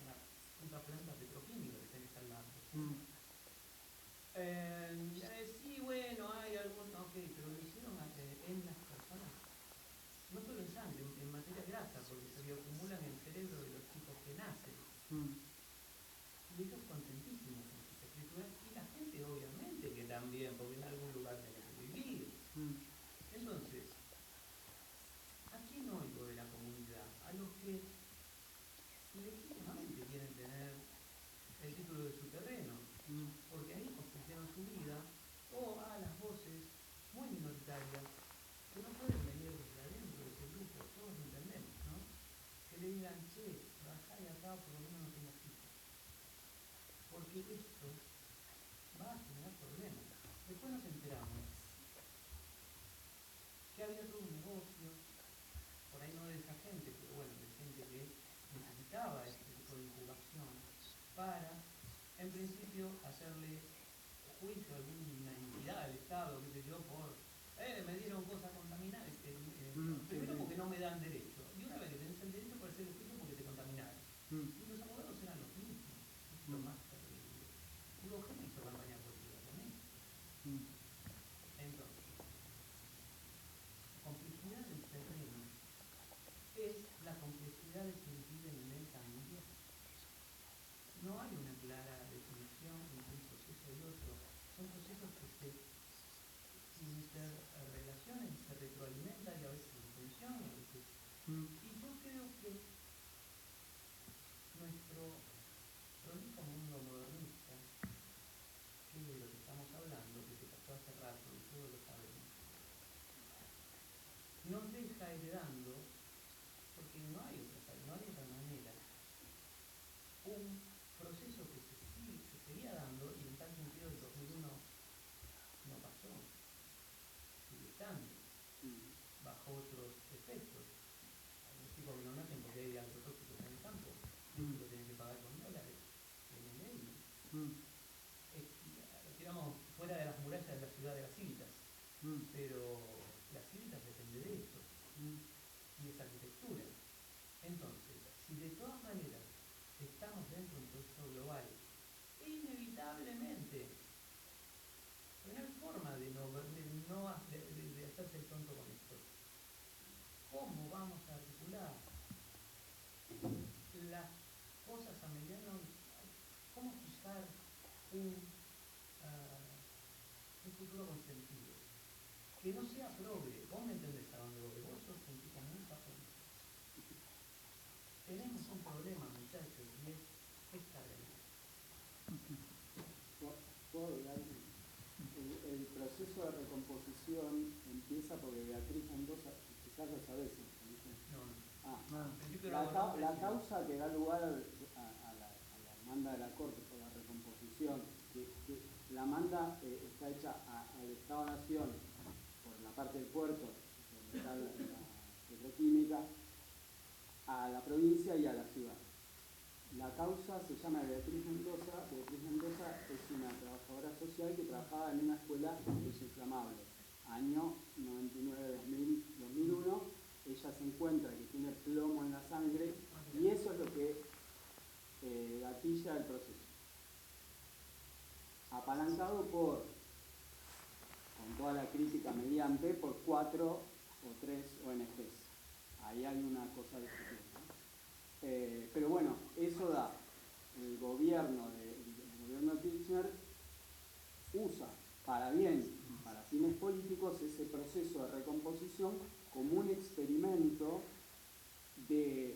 una planta petroquímica que tenés al lado. Sí, bueno, hay algún... Ok, pero lo hicieron en las personas. No solo en sangre, en materia grasa, porque se bioacumulan en el cerebro de los chicos que nacen. Y ellos contentísimos con sus escrituras, y la gente obviamente que también, porque en algún lugar tenés que vivir. Entonces, ¿a quién oigo de la comunidad? A los que legítimamente quieren tener el título de su terreno, porque ahí construyeron su vida, o a las voces muy minoritarias que no pueden venir desde adentro de ese grupo, todos lo entendemos, ¿no? Que le digan, che, trabajá de acá, por lo menos no tengas hijos, porque esto va a generar problemas. Después nos enteramos que había todo un negocio, por ahí no de esa gente, pero bueno, de gente que necesitaba este tipo de incubación para, en principio, hacerle juicio a alguna entidad del Estado, qué sé yo, por me dieron cosas contaminadas, primero porque no me dan derecho, y una vez que tenés el derecho para hacer el juicio porque te contaminaron. Y los abogados eran los mismos, es lo más terrible. Digo, gente hizo campaña política con esto. Entonces, complejidad del terreno es la complejidad de quienes viven en él también. No hay una clara definición entre un proceso y otro. Son procesos que se interrelacionan, se retroalimentan y a veces en tensión y a veces hace rato, y todos lo sabemos, nos deja heredando, porque no hay otra manera, un proceso que se seguía dando, y en tal sentido el 2001 no pasó, sigue estando, bajo otros efectos. Los chicos que no nacen porque hay agrotóxicos en el campo, lo tienen que pagar con dólares, tienen ley. Digamos, fuera de las murallas de la ciudad de las Civitas, pero las Civitas depende de eso, y esa arquitectura. Entonces, si de todas maneras estamos dentro de un proceso global, inevitablemente, porque no hay forma de hacerse el tonto con esto. ¿Cómo vamos a articular las cosas a mediano? ¿Cómo fijar un futuro con sentido? Que no sea progre. Vos me entendés a dónde voy. Vos sos un tipo muy japonés. Tenemos un problema, muchachos, y es esta realidad. El proceso de recomposición empieza porque Beatriz Mendoza, quizás lo sabés, la causa que da lugar a la demanda de la Corte por la recomposición, que la demanda está hecha al Estado-Nación por la parte del puerto, donde está la petroquímica, a la provincia y a la ciudad. La causa se llama Beatriz Mendoza. Beatriz Mendoza es una trabajadora social que trabajaba en una escuela de desinflamables. Año 99-2001, ella se encuentra que tiene plomo en la sangre y eso es lo que gatilla el proceso. Apalancado por, con toda la crítica mediante, por 4 o 3 ONGs. Ahí hay una cosa discutible. Pero bueno, eso da, el gobierno de Kirchner usa para bien y para fines políticos ese proceso de recomposición como un experimento de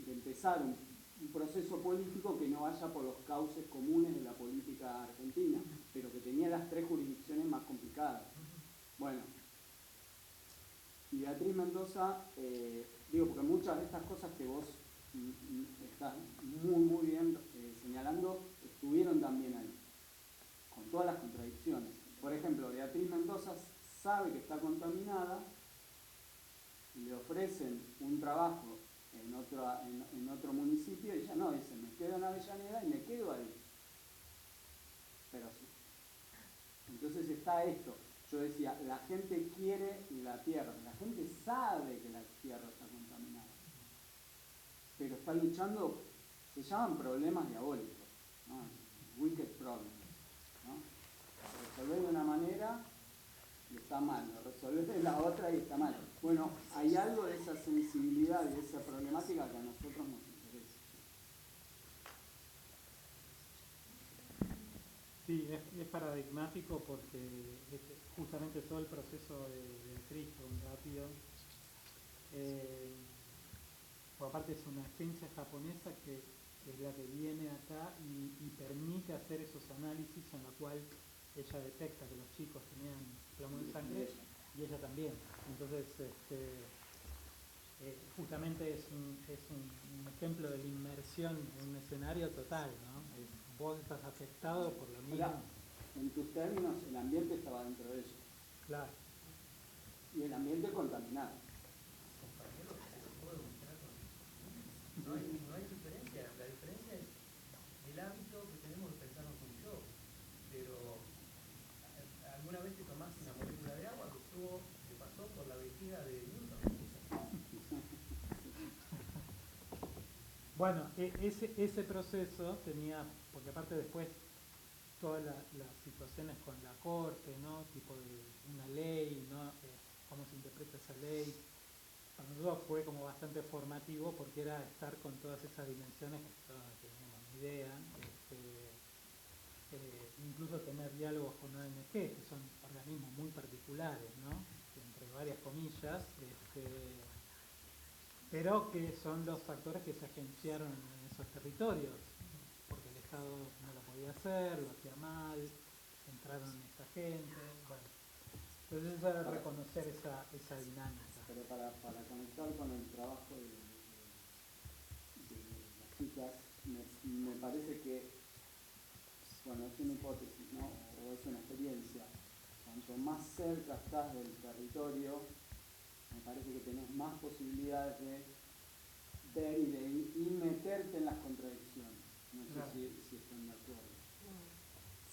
empezar un proceso político que no vaya por los cauces comunes de la política argentina, pero que tenía las 3 jurisdicciones más complicadas. Bueno, y Beatriz Mendoza, porque muchas de estas cosas que vos estás muy bien señalando, estuvieron también ahí, con todas las contradicciones. Por ejemplo, Beatriz Mendoza sabe que está contaminada, le ofrecen un trabajo en otro municipio y ella no, dice, me quedo en Avellaneda y me quedo ahí. Pero sí. Entonces está esto. Yo decía, la gente quiere la tierra, la gente sabe que la tierra está contaminada, pero está luchando, se llaman problemas diabólicos, ¿no? Wicked problems, ¿no? Lo resolver de una manera y está mal, lo resolver de la otra y está mal. Bueno, hay algo de esa sensibilidad y de esa problemática que a nosotros nos interesa. Sí, es paradigmático porque justamente todo el proceso de Beatriz fue un rápido. Por aparte es una agencia japonesa que es la que viene acá y permite hacer esos análisis en la cual ella detecta que los chicos tenían plomo en sangre y ella también. Entonces, justamente es un ejemplo de la inmersión en un escenario total, ¿no? Vos estás afectado por lo mismo. En tus términos, el ambiente estaba dentro de eso. Claro. Y el ambiente contaminado. No hay diferencia. La diferencia es el hábito que tenemos de pensarnos un yo. Pero alguna vez te tomaste una molécula de agua que pasó por la vejiga de Newton. Bueno, ese proceso tenía, porque aparte después todas las situaciones con la Corte, ¿no? Tipo de una ley, ¿no? Cómo se interpreta esa ley. Para nosotros fue como bastante formativo porque era estar con todas esas dimensiones que no teníamos ni idea. Incluso tener diálogos con ONG, que son organismos muy particulares, ¿no? Entre varias comillas, pero que son los factores que se agenciaron en esos territorios, porque el Estado no lo podía hacer, lo hacía mal, entraron esta gente. Bueno, entonces eso es reconocer esa dinámica. Pero para conectar con el trabajo de las chicas, me parece que, bueno, es una hipótesis, ¿no? O es una experiencia. Cuanto más cerca estás del territorio, me parece que tenés más posibilidades de ver y meterte en las contradicciones. No sé si están de acuerdo.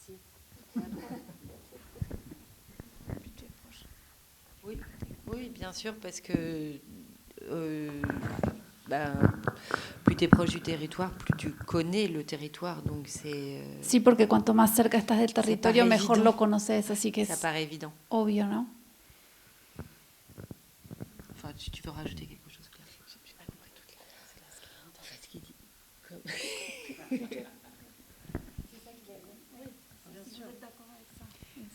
Sí. Oui, bien sûr, parce que plus tu es proche du territoire, plus tu connais le territoire. Donc c'est, Sí, porque cuanto más cerca estás del territorio, mejor évident. lo conoces, así que ça es paraît évident. obvio, ¿no? Enfin, tu veux rajouter quelque chose, Claire? J'ai pas compris toute la... En fait, ce qu'il dit...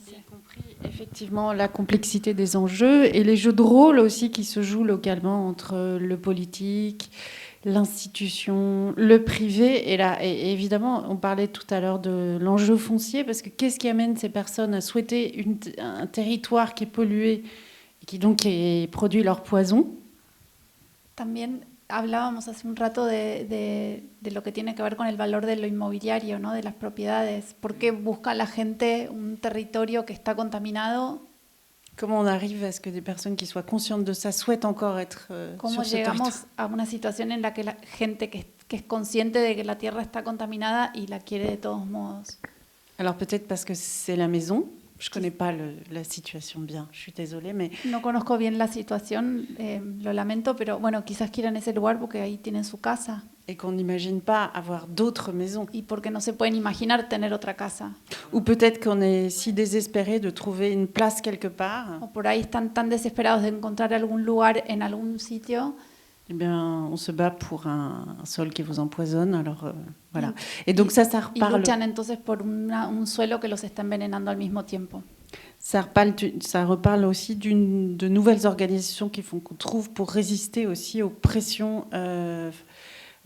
J'ai compris effectivement la complexité des enjeux et les jeux de rôle aussi qui se jouent localement entre le politique, l'institution, le privé. Et évidemment, on parlait tout à l'heure de l'enjeu foncier, parce que qu'est-ce qui amène ces personnes à souhaiter un territoire qui est pollué et qui produit leur poison? También hablábamos hace un rato de lo que tiene que ver con el valor de lo inmobiliario, ¿no? De las propiedades. ¿Por qué busca la gente un territorio que está contaminado? Comment on arrive à ce que des personnes qui soient conscientes de ça souhaitent encore être ¿Cómo sur ce territoire? llegamos a una situación en la que la gente que es consciente de que la tierra está contaminada y la quiere de todos modos? Alors peut-être parce que c'est la maison. Je ne connais pas la situation bien, je suis désolée, mais... No conozco bien la situación, lo lamento, pero bueno, quizás quieran ese lugar porque ahí tienen su casa Et qu'on n'imagine pas avoir d'autres maisons. y porque no se pueden imaginar tener otra casa. Ou peut-être qu'on est si désespéré de trouver une place quelque part, O por ahí están tan desesperados de encontrar algún lugar en algún sitio. eh bien, on se bat pour un sol qui vous empoisonne. Alors, voilà. Et donc ça Y reparle, luchan entonces por un suelo que los está envenenando al mismo tiempo. ça reparle aussi de nouvelles organisations qu'on trouve pour résister aussi aux pressions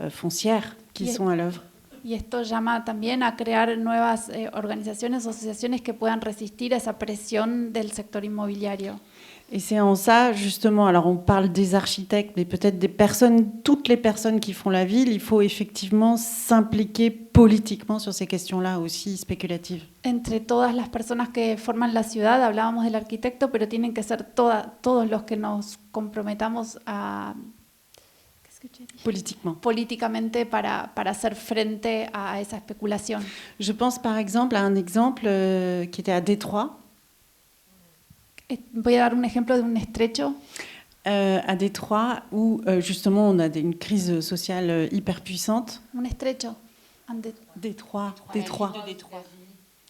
foncières qui sont à l'œuvre. Y esto llama también a crear nuevas organizaciones o asociaciones que puedan resistir a esa presión del sector inmobiliario. Et c'est en ça, justement, alors on parle des architectes, mais peut-être des personnes, toutes les personnes qui font la ville, il faut effectivement s'impliquer politiquement sur ces questions-là aussi spéculatives. Entre todas las personas que forman la ciudad, hablábamos del arquitecto, pero tienen que ser todos los que nos comprometamos a Politiquement. políticamente para hacer frente a esa especulación. Je pense par exemple à un exemple qui était à Détroit. Voy a dar un ejemplo de un estrecho. À Détroit, où justement on a une crise sociale hyper puissante. Un estrecho. Détroit.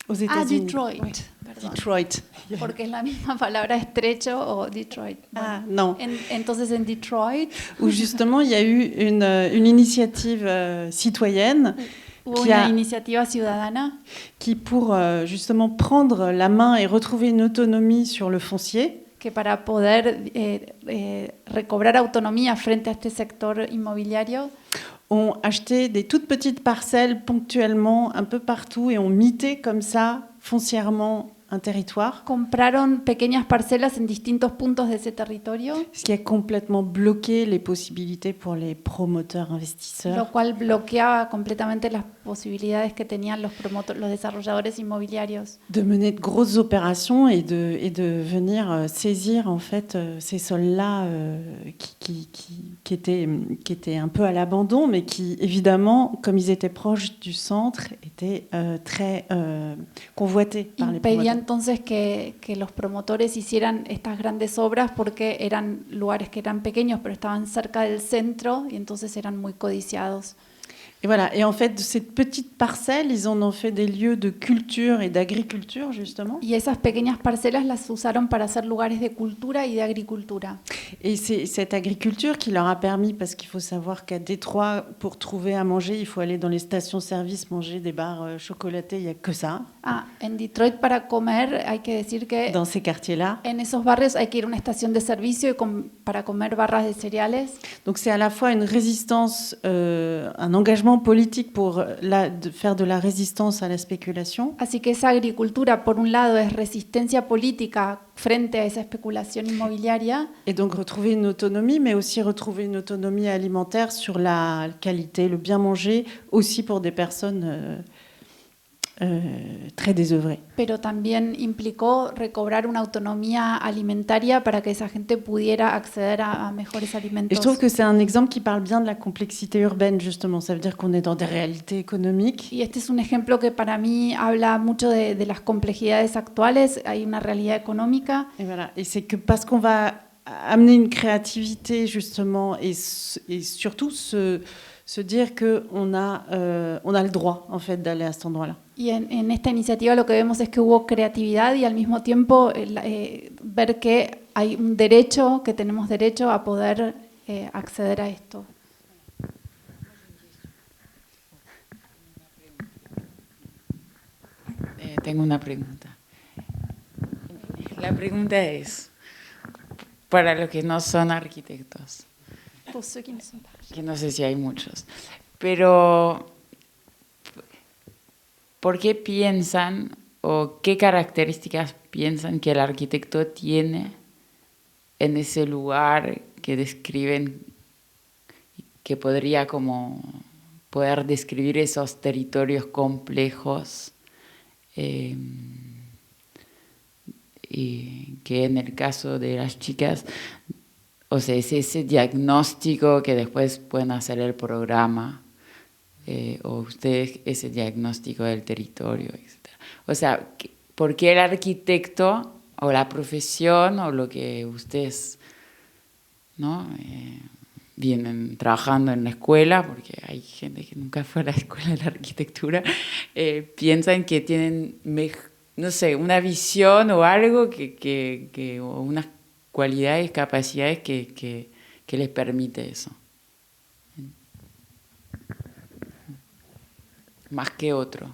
Aux Ah, États-Unis. Detroit. Oui. Perdón. Detroit. Porque es la misma palabra estrecho o Detroit. Ah, non. Entonces en Detroit Où justement il y a eu une initiative citoyenne hubo qui una a- iniciativa ciudadana qui, pour justement prendre la main et retrouver une autonomie sur le foncier, que para poder recobrar autonomía frente a este sector inmobiliario ont acheté des toutes petites parcelles ponctuellement un peu partout et ont mité comme ça foncièrement un territoire, compraron pequeñas parcelas en distintos puntos de ese territorio, ce qui a complètement bloqué les possibilités pour les promoteurs investisseurs lo cual bloqueaba completamente las posibilidades que tenían los desarrolladores inmobiliarios de mener de grosses opérations et de venir saisir en fait ces sols-là qui étaient un peu à l'abandon, mais qui évidemment, comme ils étaient proches du centre, étaient très convoités par les impedía promoteurs. entonces que los promotores hicieran estas grandes obras porque eran lugares que eran pequeños pero estaban cerca del centro y entonces eran muy codiciados. Et voilà. Et en fait, de cette petite parcelle, ils en ont fait des lieux de culture et d'agriculture, justement. Y esas pequeñas parcelas las usaron para hacer lugares de cultura y de agricultura. Et c'est cette agriculture qui leur a permis, parce qu'il faut savoir qu'à Détroit, pour trouver à manger, il faut aller dans les stations-service manger des barres chocolatées, il n'y a que ça, Ah, en Detroit para comer hay que decir que dans ces quartiers-là. en esos barrios hay que ir a una estación de servicio y para comer barras de cereales. Donc c'est à la fois une résistance, un engagement vraiment politique pour faire de la résistance à la spéculation. Así que esa agricultura, por un lado, es resistencia política frente a esa especulación inmobiliaria. Et donc retrouver une autonomie, mais aussi retrouver une autonomie alimentaire sur la qualité, le bien manger, aussi pour des personnes très désœuvrées. Pero también implicó recobrar una autonomía alimentaria para que esa gente pudiera acceder a mejores Et alimentos. je trouve que c'est un exemple qui parle bien de la complexité urbaine, justement. Ça veut dire qu'on est dans des réalités économiques. Y este es un ejemplo que para mí habla mucho de las complejidades actuales. Hay una realidad económica. Et voilà. Et c'est que parce qu'on va amener une créativité, justement, et surtout se dire qu'on a le droit, en fait, d'aller à cet endroit-là. Y en esta iniciativa lo que vemos es que hubo creatividad y al mismo tiempo ver que hay un derecho, que tenemos derecho a poder acceder a esto. Tengo una pregunta. La pregunta es, para los que no son arquitectos, que no sé si hay muchos, pero ¿por qué piensan o qué características piensan que el arquitecto tiene en ese lugar que describen, que podría como poder describir esos territorios complejos y que en el caso de las chicas, o sea, es ese diagnóstico que después pueden hacer el programa, o ustedes ese diagnóstico del territorio, etc. O sea, ¿por qué el arquitecto o la profesión o lo que ustedes, ¿no? Vienen trabajando en la escuela, porque hay gente que nunca fue a la escuela de la arquitectura, piensan que tienen, no sé, una visión o algo o unas cualidades, capacidades que les permite eso. Más que otro.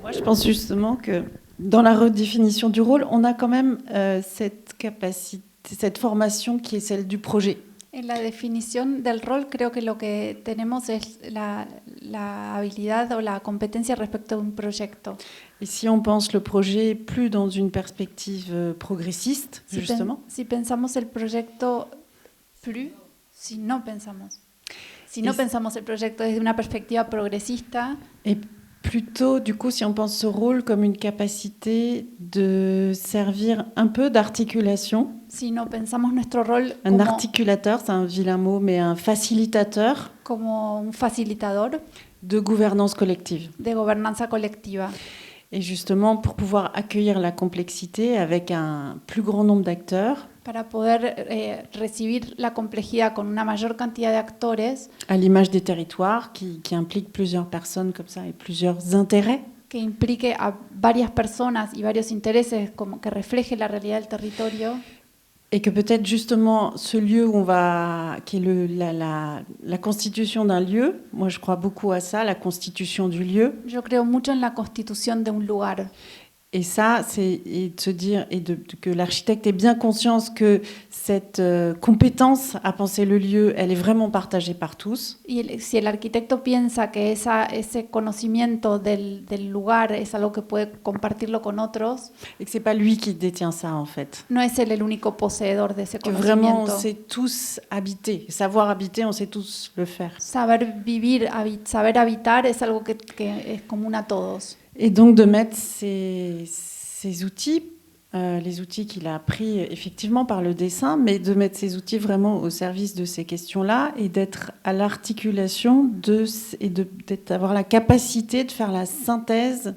Moi, je pense justement que dans la redéfinition du rôle, on a quand même cette capacité, cette formation qui est celle du projet. En la definición del rol creo que lo que tenemos es la habilidad o la competencia respecto a un proyecto. Et si on pense le projet plus dans une perspective progressiste, justement. Si pensamos el proyecto si no pensamos el proyecto desde una perspectiva progresista. Et plutôt, du coup, si on pense ce rôle comme une capacité de servir un peu d'articulation. Si no pensamos nuestro rol un articulateur, c'est un vilain mot, mais un facilitateur. Como un facilitador. De gouvernance collective. De gobernanza colectiva. Et justement, pour pouvoir accueillir la complexité avec un plus grand nombre d'acteurs. Para poder recibir la complejidad con una mayor cantidad de actores. À l'image des territoires, qui impliquent plusieurs personnes comme ça et plusieurs intérêts. Que implique a varias personas y varios intereses, como que refleje la realidad del territorio. Et que peut-être justement ce lieu où qui est la constitution d'un lieu, moi je crois beaucoup à ça, la constitution du lieu. Yo creo mucho en la constitución de un lugar. Et ça, c'est de se dire que l'architecte ait bien conscience que cette compétence à penser le lieu, elle est vraiment partagée par tous. Y si el arquitecto piensa que ese conocimiento del lugar es algo que puede compartirlo con otros. Et que c'est pas lui qui détient ça en fait. No es él el único poseedor de ese que conocimiento. Vraiment, on sait tous habiter. Savoir habiter, on sait tous le faire. Saber vivir, saber habitar es algo que es común a todos. Et donc de mettre ces outils, les outils qu'il a appris effectivement par le dessin, mais de mettre ces outils vraiment au service de ces questions-là et d'être à l'articulation d'avoir la capacité de faire la synthèse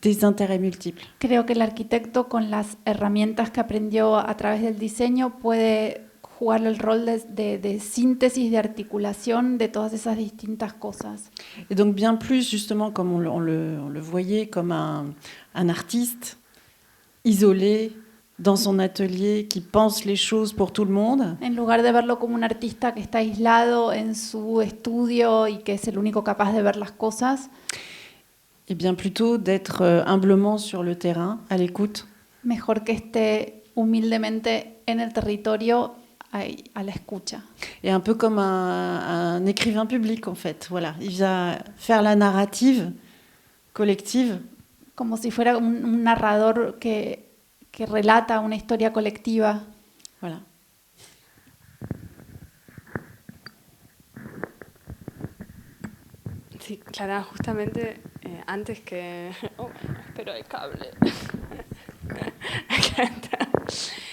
des intérêts multiples. Creo que el arquitecto con las herramientas que aprendió a través del diseño puede jugar el rol de síntesis, de articulación de todas esas distintas cosas. Et donc bien plus justement comme on le voyait comme un artiste isolé dans son atelier qui pense les choses pour tout le monde. En lugar de verlo como un artista que está aislado en su estudio y que es el único capaz de ver las cosas. Et bien plutôt d'être humblement sur le terrain, à l'écoute. Mejor que esté humildemente en el territorio a la escucha. Et un peu comme un écrivain public, en fait. Voilà. Il vient faire la narrative collective. Como si fuera un narrador que relata una historia colectiva. Voilà. Sí, Clara, justamente antes que... Oh, espero el cable.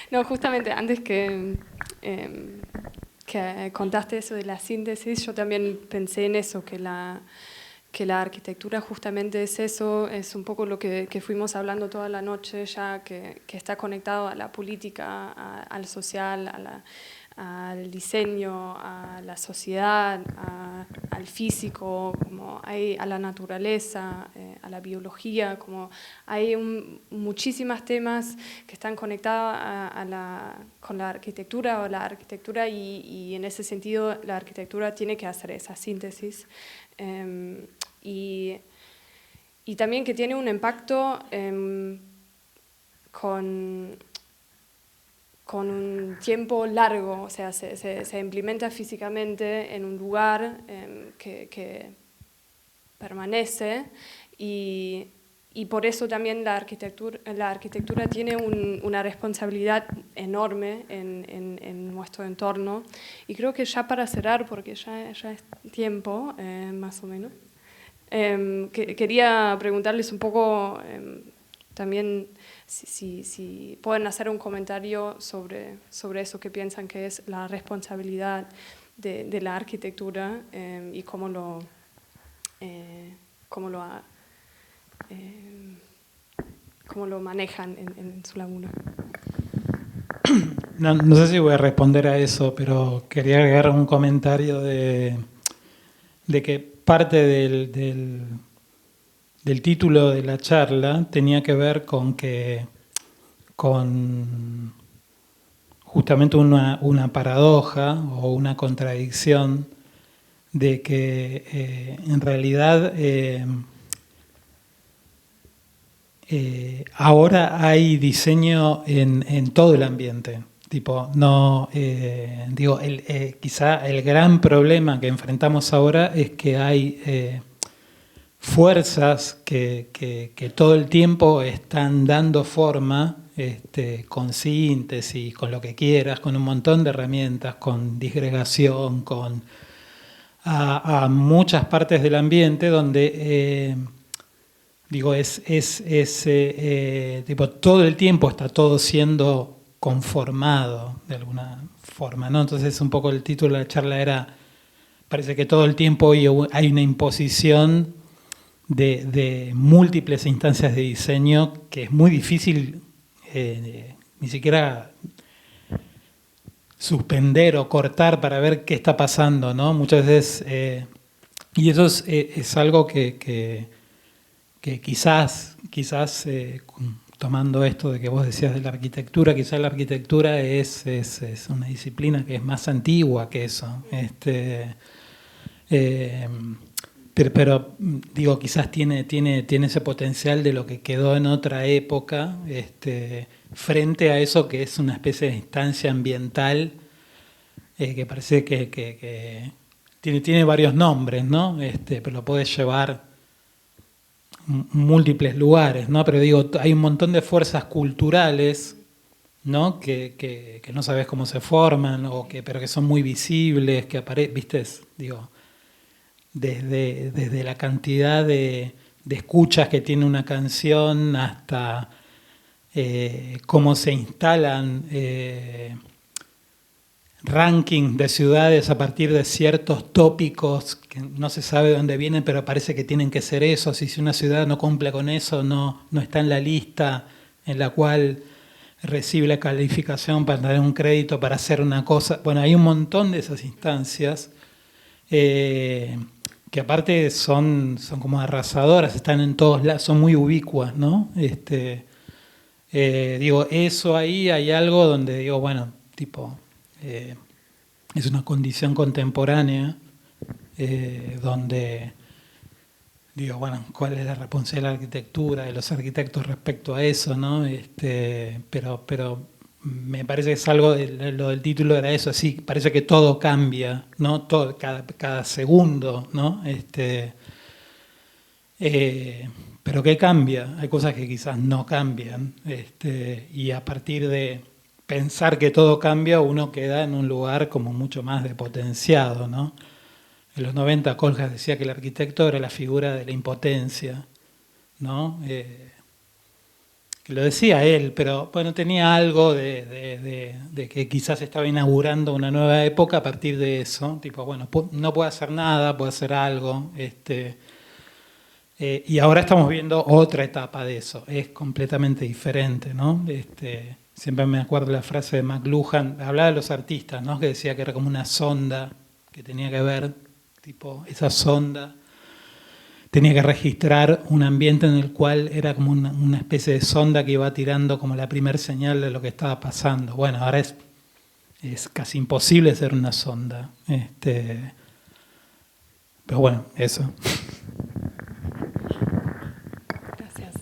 No, justamente antes que contaste eso de la síntesis, yo también pensé en eso, que la arquitectura justamente es eso, es un poco lo que fuimos hablando toda la noche ya, que está conectado a la política, al social, al diseño, a la sociedad, al físico, como a la naturaleza, a la biología, como hay muchísimos temas que están conectados con la arquitectura o la arquitectura y en ese sentido la arquitectura tiene que hacer esa síntesis. Y también que tiene un impacto con un tiempo largo, o sea, se implementa físicamente en un lugar que permanece y por eso también la arquitectura tiene una responsabilidad enorme en nuestro entorno. Y creo que ya para cerrar, porque ya es tiempo, más o menos, quería preguntarles un poco también si pueden hacer un comentario sobre eso que piensan que es la responsabilidad de la arquitectura y cómo lo manejan en su laburo. No sé si voy a responder a eso, pero quería agregar un comentario de que parte del título de la charla tenía que ver con justamente una paradoja o una contradicción de que en realidad ahora hay diseño en todo el ambiente. Tipo, no, quizá el gran problema que enfrentamos ahora es que hay fuerzas que todo el tiempo están dando forma, con síntesis, con lo que quieras, con un montón de herramientas, con disgregación, a muchas partes del ambiente donde todo el tiempo está todo siendo conformado de alguna forma, ¿no? Entonces un poco el título de la charla parece que todo el tiempo hay una imposición de múltiples instancias de diseño que es muy difícil ni siquiera suspender o cortar para ver qué está pasando, ¿no? Muchas veces, y eso es algo que quizás tomando esto de que vos decías de la arquitectura, quizás la arquitectura es una disciplina que es más antigua que eso. Pero digo, quizás tiene ese potencial de lo que quedó en otra época, frente a eso que es una especie de instancia ambiental que parece que tiene varios nombres, ¿no? Pero lo puede llevar múltiples lugares, ¿no? Pero digo, hay un montón de fuerzas culturales, ¿no? que no sabes cómo se forman, pero que son muy visibles, que aparecen, ¿viste? Digo, desde la cantidad de escuchas que tiene una canción hasta cómo se instalan ranking de ciudades a partir de ciertos tópicos que no se sabe de dónde vienen, pero parece que tienen que ser esos, y si una ciudad no cumple con eso, no está en la lista en la cual recibe la calificación para tener un crédito para hacer una cosa. Bueno, hay un montón de esas instancias que aparte son como arrasadoras, están en todos lados, son muy ubicuas, ¿no? Digo, eso ahí hay algo donde digo, bueno, tipo... es una condición contemporánea donde digo, bueno, ¿cuál es la responsabilidad de la arquitectura, de los arquitectos respecto a eso, ¿no? Pero me parece que es algo, lo del título era eso, sí, parece que todo cambia, ¿no? Todo, cada segundo, ¿no? Pero ¿qué cambia? Hay cosas que quizás no cambian, y a partir de pensar que todo cambia, uno queda en un lugar como mucho más depotenciado, ¿no? En los 90 Kohlhaas decía que el arquitecto era la figura de la impotencia, ¿no? Que lo decía él, pero bueno, tenía algo de que quizás estaba inaugurando una nueva época a partir de eso, tipo, bueno, no puedo hacer nada, puedo hacer algo, y ahora estamos viendo otra etapa de eso, es completamente diferente, ¿no? Siempre me acuerdo la frase de McLuhan, hablaba de los artistas, ¿no? Que decía que era como una sonda que tenía que ver, tipo, esa sonda tenía que registrar un ambiente en el cual era como una especie de sonda que iba tirando como la primer señal de lo que estaba pasando. Bueno, ahora es casi imposible ser una sonda. Pero bueno, eso. Gracias.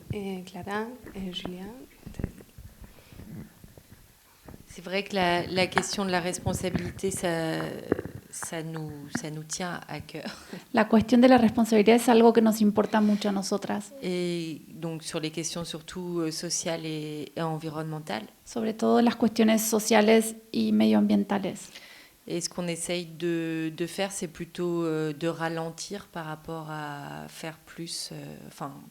Clara, Julien. C'est vrai que la question de la responsabilité, ça nous tient à cœur. La cuestión de la responsabilidad es algo que nos importa mucho a nosotras. Et donc sur les questions surtout sociales et environnementales. Sobre todo las cuestiones sociales y medioambientales. Et ce qu'on essaye de faire, c'est plutôt de ralentir par rapport à faire plus,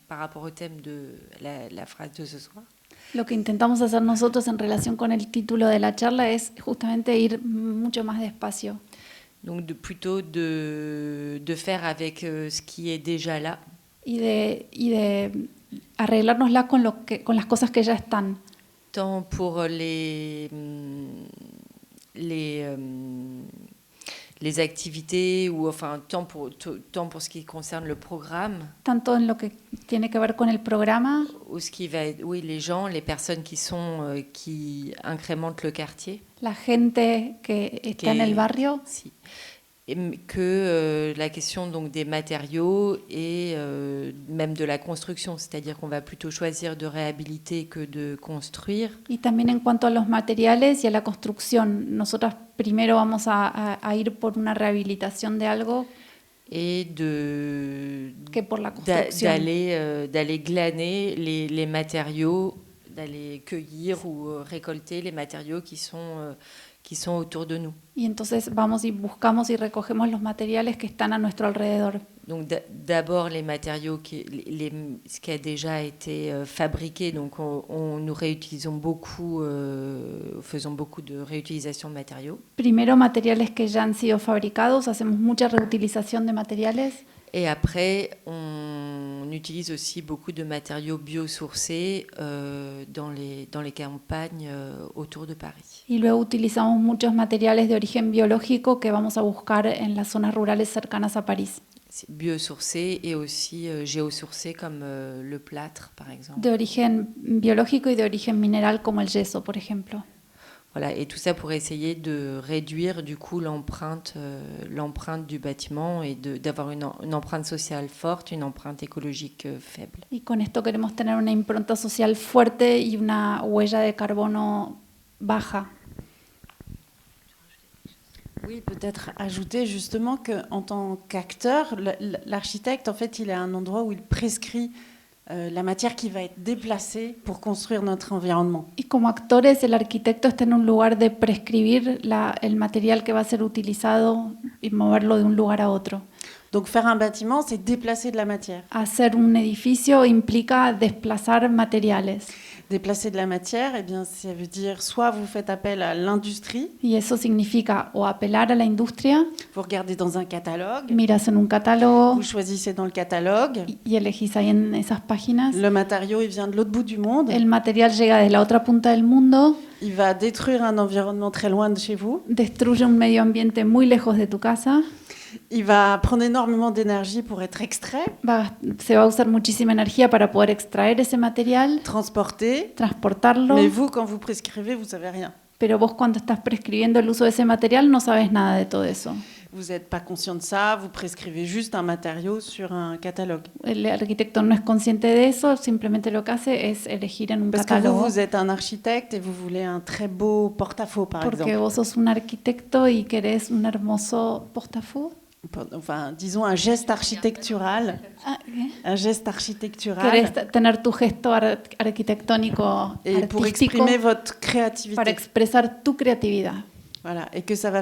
par rapport au thème de la phrase de ce soir. Lo que intentamos hacer nosotros en relación con el título de la charla es justamente ir mucho más despacio. Donc plutôt de faire avec ce qui est déjà là. Y de arreglárnosla con las cosas que ya están. Tant pour les activités ou enfin tant pour ce qui concerne le programme. Tanto en lo que tiene que ver con el programa. Ou ce qui va être, oui, les gens, les personnes qui incrémentent le quartier. La gente que está en el barrio. Si. Et que la question donc des matériaux et même de la construction, c'est-à-dire qu'on va plutôt choisir de réhabiliter que de construire. Y también en cuanto a los materiales y a la construcción, nosotras primero vamos a ir por una rehabilitación de algo et que por la construcción. D'aller glaner les matériaux, d'aller cueillir ou récolter les matériaux qui sont autour de nous. Y entonces vamos y buscamos y recogemos los materiales que están a nuestro alrededor. Donc d'abord les matériaux ce qui a déjà été fabriqué, donc nous réutilisons beaucoup, faisons beaucoup de réutilisation de matériaux. Primero materiales que ya han sido fabricados, hacemos mucha reutilización de materiales. Et après, on utilise aussi beaucoup de matériaux biosourcés dans les campagnes autour de Paris. Y luego utilizamos muchos materiales de origen biológico que vamos a buscar en las zonas rurales cercanas a París. Biosourcés et aussi géosourcés comme le plâtre, par exemple. De origen biológico y de origen mineral como el yeso, por ejemplo. Voilà, et tout ça pour essayer de réduire du coup l'empreinte du bâtiment et d'avoir une empreinte sociale forte, une empreinte écologique faible. Y con esto queremos tener una impronta social fuerte y una huella de carbono baja. Oui, peut-être ajouter justement qu'en tant qu'acteur, l'architecte, en fait, il est à un endroit où il prescrit la matière qui va être déplacée pour construire notre environnement. Y como actores, el arquitecto está en un lugar de prescribir el material que va a ser utilizado y moverlo de un lugar a otro. Donc faire un bâtiment, c'est déplacer de la matière. Hacer un edificio implica desplazar materiales. Déplacer de la matière, eh bien, ça veut dire soit vous faites appel à l'industrie. Y eso significa o apelar a la industria. Vous regardez dans un catalogue. Miras en un catálogo. Vous choisissez dans le catalogue. Y elegís ahí en esas páginas. Le matériau, il vient de l'autre bout du monde. El material llega de la otra punta del mundo. Il va détruire un environnement très loin de chez vous. Destruye un medio ambiente muy lejos de tu casa. Il va prendre énormément d'énergie pour être extrait. Se va a usar muchísima energía para poder extraer ese material. Transportarlo. Mais vous, quand vous prescrivez, vous savez rien. Pero vos cuando estás prescribiendo el uso de ese material no sabes nada de todo eso. vous n'êtes pas conscient de ça, vous prescrivez juste un matériau sur un catalogue. El arquitecto no es consciente de eso, simplemente lo que hace es elegir en un Parce que catálogo. vous êtes un architecte et vous voulez un très beau porte-à-faux, par Porque exemple. vos sos un arquitecto y querés un hermoso portafaux. Enfin, disons un geste architectural. Ah, ¿qué? Un geste architectural. Querés tener tu gesto arquitectónico Et pour artístico exprimer votre créativité. para expresar tu creatividad. Voilà, et que ça va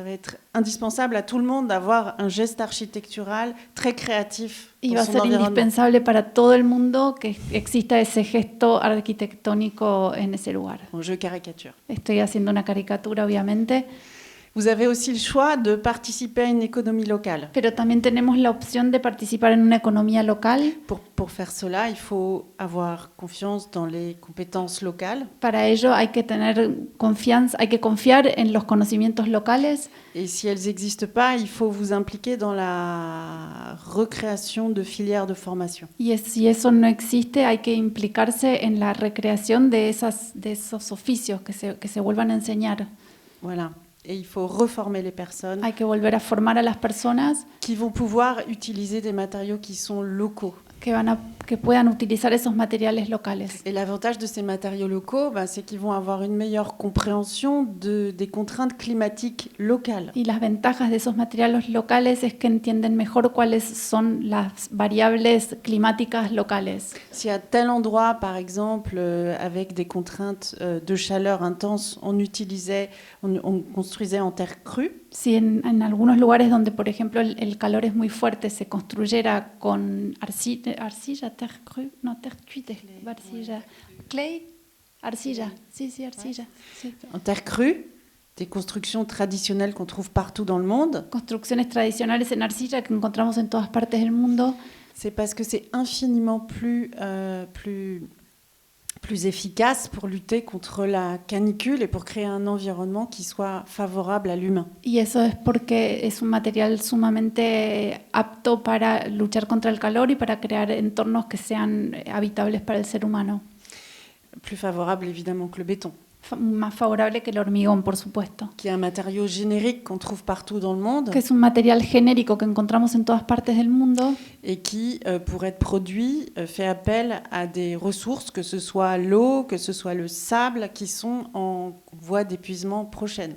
être indispensable à tout le monde d'avoir un geste architectural très créatif Y dans va a son ser environnement. indispensable para todo el mundo que exista ese gesto arquitectónico en ese lugar. Bon, je caricature. Estoy haciendo una caricatura, obviamente, Vous avez aussi le choix de participer à une économie locale. pero también tenemos la opción de participar en una economía local. Pour faire cela, il faut avoir confiance dans les compétences locales. Para ello hay que tener confianza, hay que confiar en los conocimientos locales. Et si elles n'existent pas, il faut vous impliquer dans la recréation de filières de formation. Y si eso no existe, hay que implicarse en la recreación de esos oficios que se vuelvan a enseñar. Voilà. Et il faut reformer les personnes Hay que volver a formar a las personas qui vont pouvoir utiliser des matériaux qui sont locaux. que puedan utilizar esos materiales locales. Et l'avantage de ces matériaux locaux, c'est qu'ils vont avoir une meilleure compréhension des contraintes climatiques locales. Y las ventajas de esos materiales locales es que entienden mejor cuáles son las variables climáticas locales. Si à tel endroit, par exemple, avec des contraintes de chaleur intense, on construisait en terre crue, Si en algunos lugares donde, por ejemplo, el calor es muy fuerte, se construyera con arcilla, terre crue, no, terre cuite, arcilla, clay, arcilla, sí, arcilla. Sí. en terre crue, des constructions traditionnelles qu'on trouve partout dans le monde, Construcciones tradicionales en arcilla que encontramos en todas partes del mundo, c'est parce que c'est infiniment plus efficace pour lutter contre la canicule et pour créer un environnement qui soit favorable à l'humain. y eso es porque es un material sumamente apto para luchar contra el calor y para crear entornos que sean habitables para el ser humano. Plus favorable évidemment que le béton, Más favorable que el hormigón, por supuesto. qui est un matériau générique qu'on trouve partout dans le monde Que es un material genérico que encontramos en todas partes del mundo et qui, pour être produit, fait appel à des ressources, que ce soit l'eau, que ce soit le sable, qui sont en voie d'épuisement prochaine.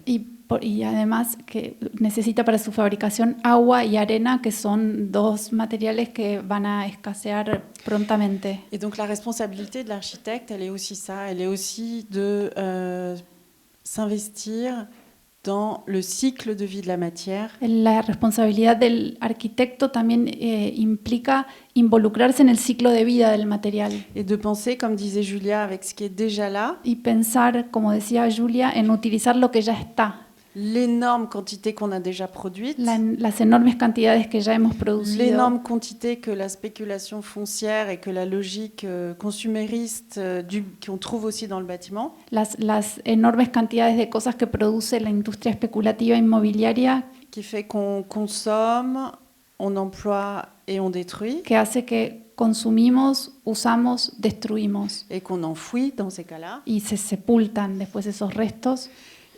y además que necesita para su fabricación agua y arena, que son dos materiales que van a escasear prontamente. Et donc la responsabilité de l'architecte, elle est aussi ça, elle est aussi de s'investir dans le cycle de vie de la matière. La responsabilidad del arquitecto también implica involucrarse en el ciclo de vida del material Et de penser, comme disait Julia, avec ce qui est déjà là, y pensar, como decía Julia, en utilizar lo que ya está, l'énorme quantité qu'on a déjà produite, las enormes cantidades que ya hemos producido, l'énorme quantité que la spéculation foncière et que la logique consumériste qu'on trouve aussi dans le bâtiment, las enormes cantidades de cosas que produce la industria especulativa inmobiliaria, qui fait qu'on consomme, on emploie et on détruit, que hace que consumimos, usamos, destruimos et qu'on enfouit dans ces cas-là. y se sepultan después esos restos.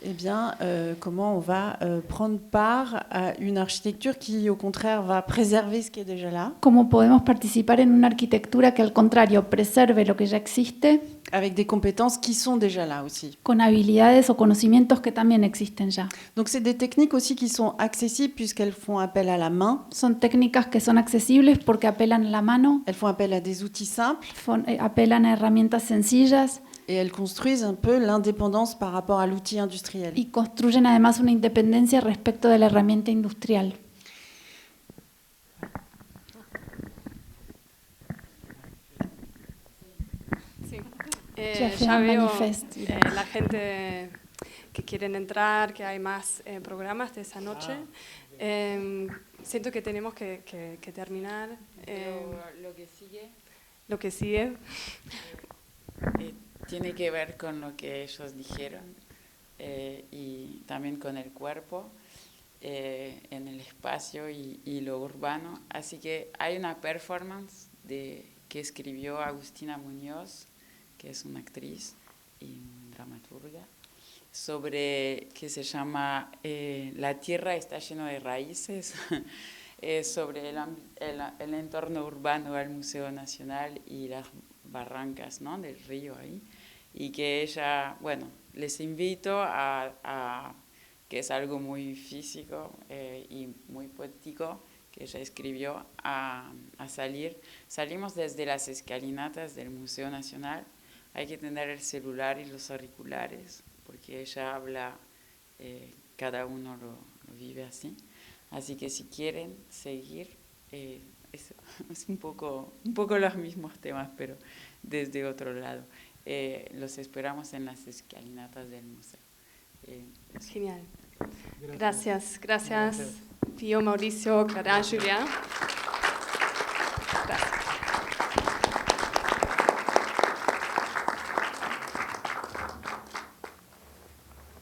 Eh bien, comment on va prendre part à une architecture qui, au contraire, va préserver ce qui est déjà là, ¿Cómo podemos participar en una arquitectura que al contrario preserve lo que ya existe avec des compétences qui sont déjà là aussi. con habilidades o conocimientos que también existen ya? Donc, c'est des techniques aussi qui sont accessibles puisqu'elles font appel à la main, Son técnicas que son accesibles porque apelan a la mano, elles font appel à des outils simples apelan a herramientas sencillas et elles construisent un peu l'indépendance par rapport à l'outil industriel. y construyen además una independencia respecto de la herramienta industrial. Sí. Ya fue Ya un veo manifest. la gente que quieren entrar, que hay más programas de esa noche. Siento que tenemos que terminar. Lo que sigue tiene que ver con lo que ellos dijeron y también con el cuerpo en el espacio y lo urbano. Así que hay una performance que escribió Agustina Muñoz, que es una actriz y dramaturga, sobre, que se llama La tierra está llena de raíces, sobre el entorno urbano del Museo Nacional y las barrancas, ¿no?, del río ahí, y que ella, bueno, les invito a que es algo muy físico y muy poético, que ella escribió, a salir. Salimos desde las escalinatas del Museo Nacional. Hay que tener el celular y los auriculares, porque ella habla, cada uno lo vive así. Así que si quieren seguir, es un poco los mismos temas, pero desde otro lado. Los esperamos en las escalinatas del museo. Genial. Gracias. Pío, Mauricio, Clara, Julia.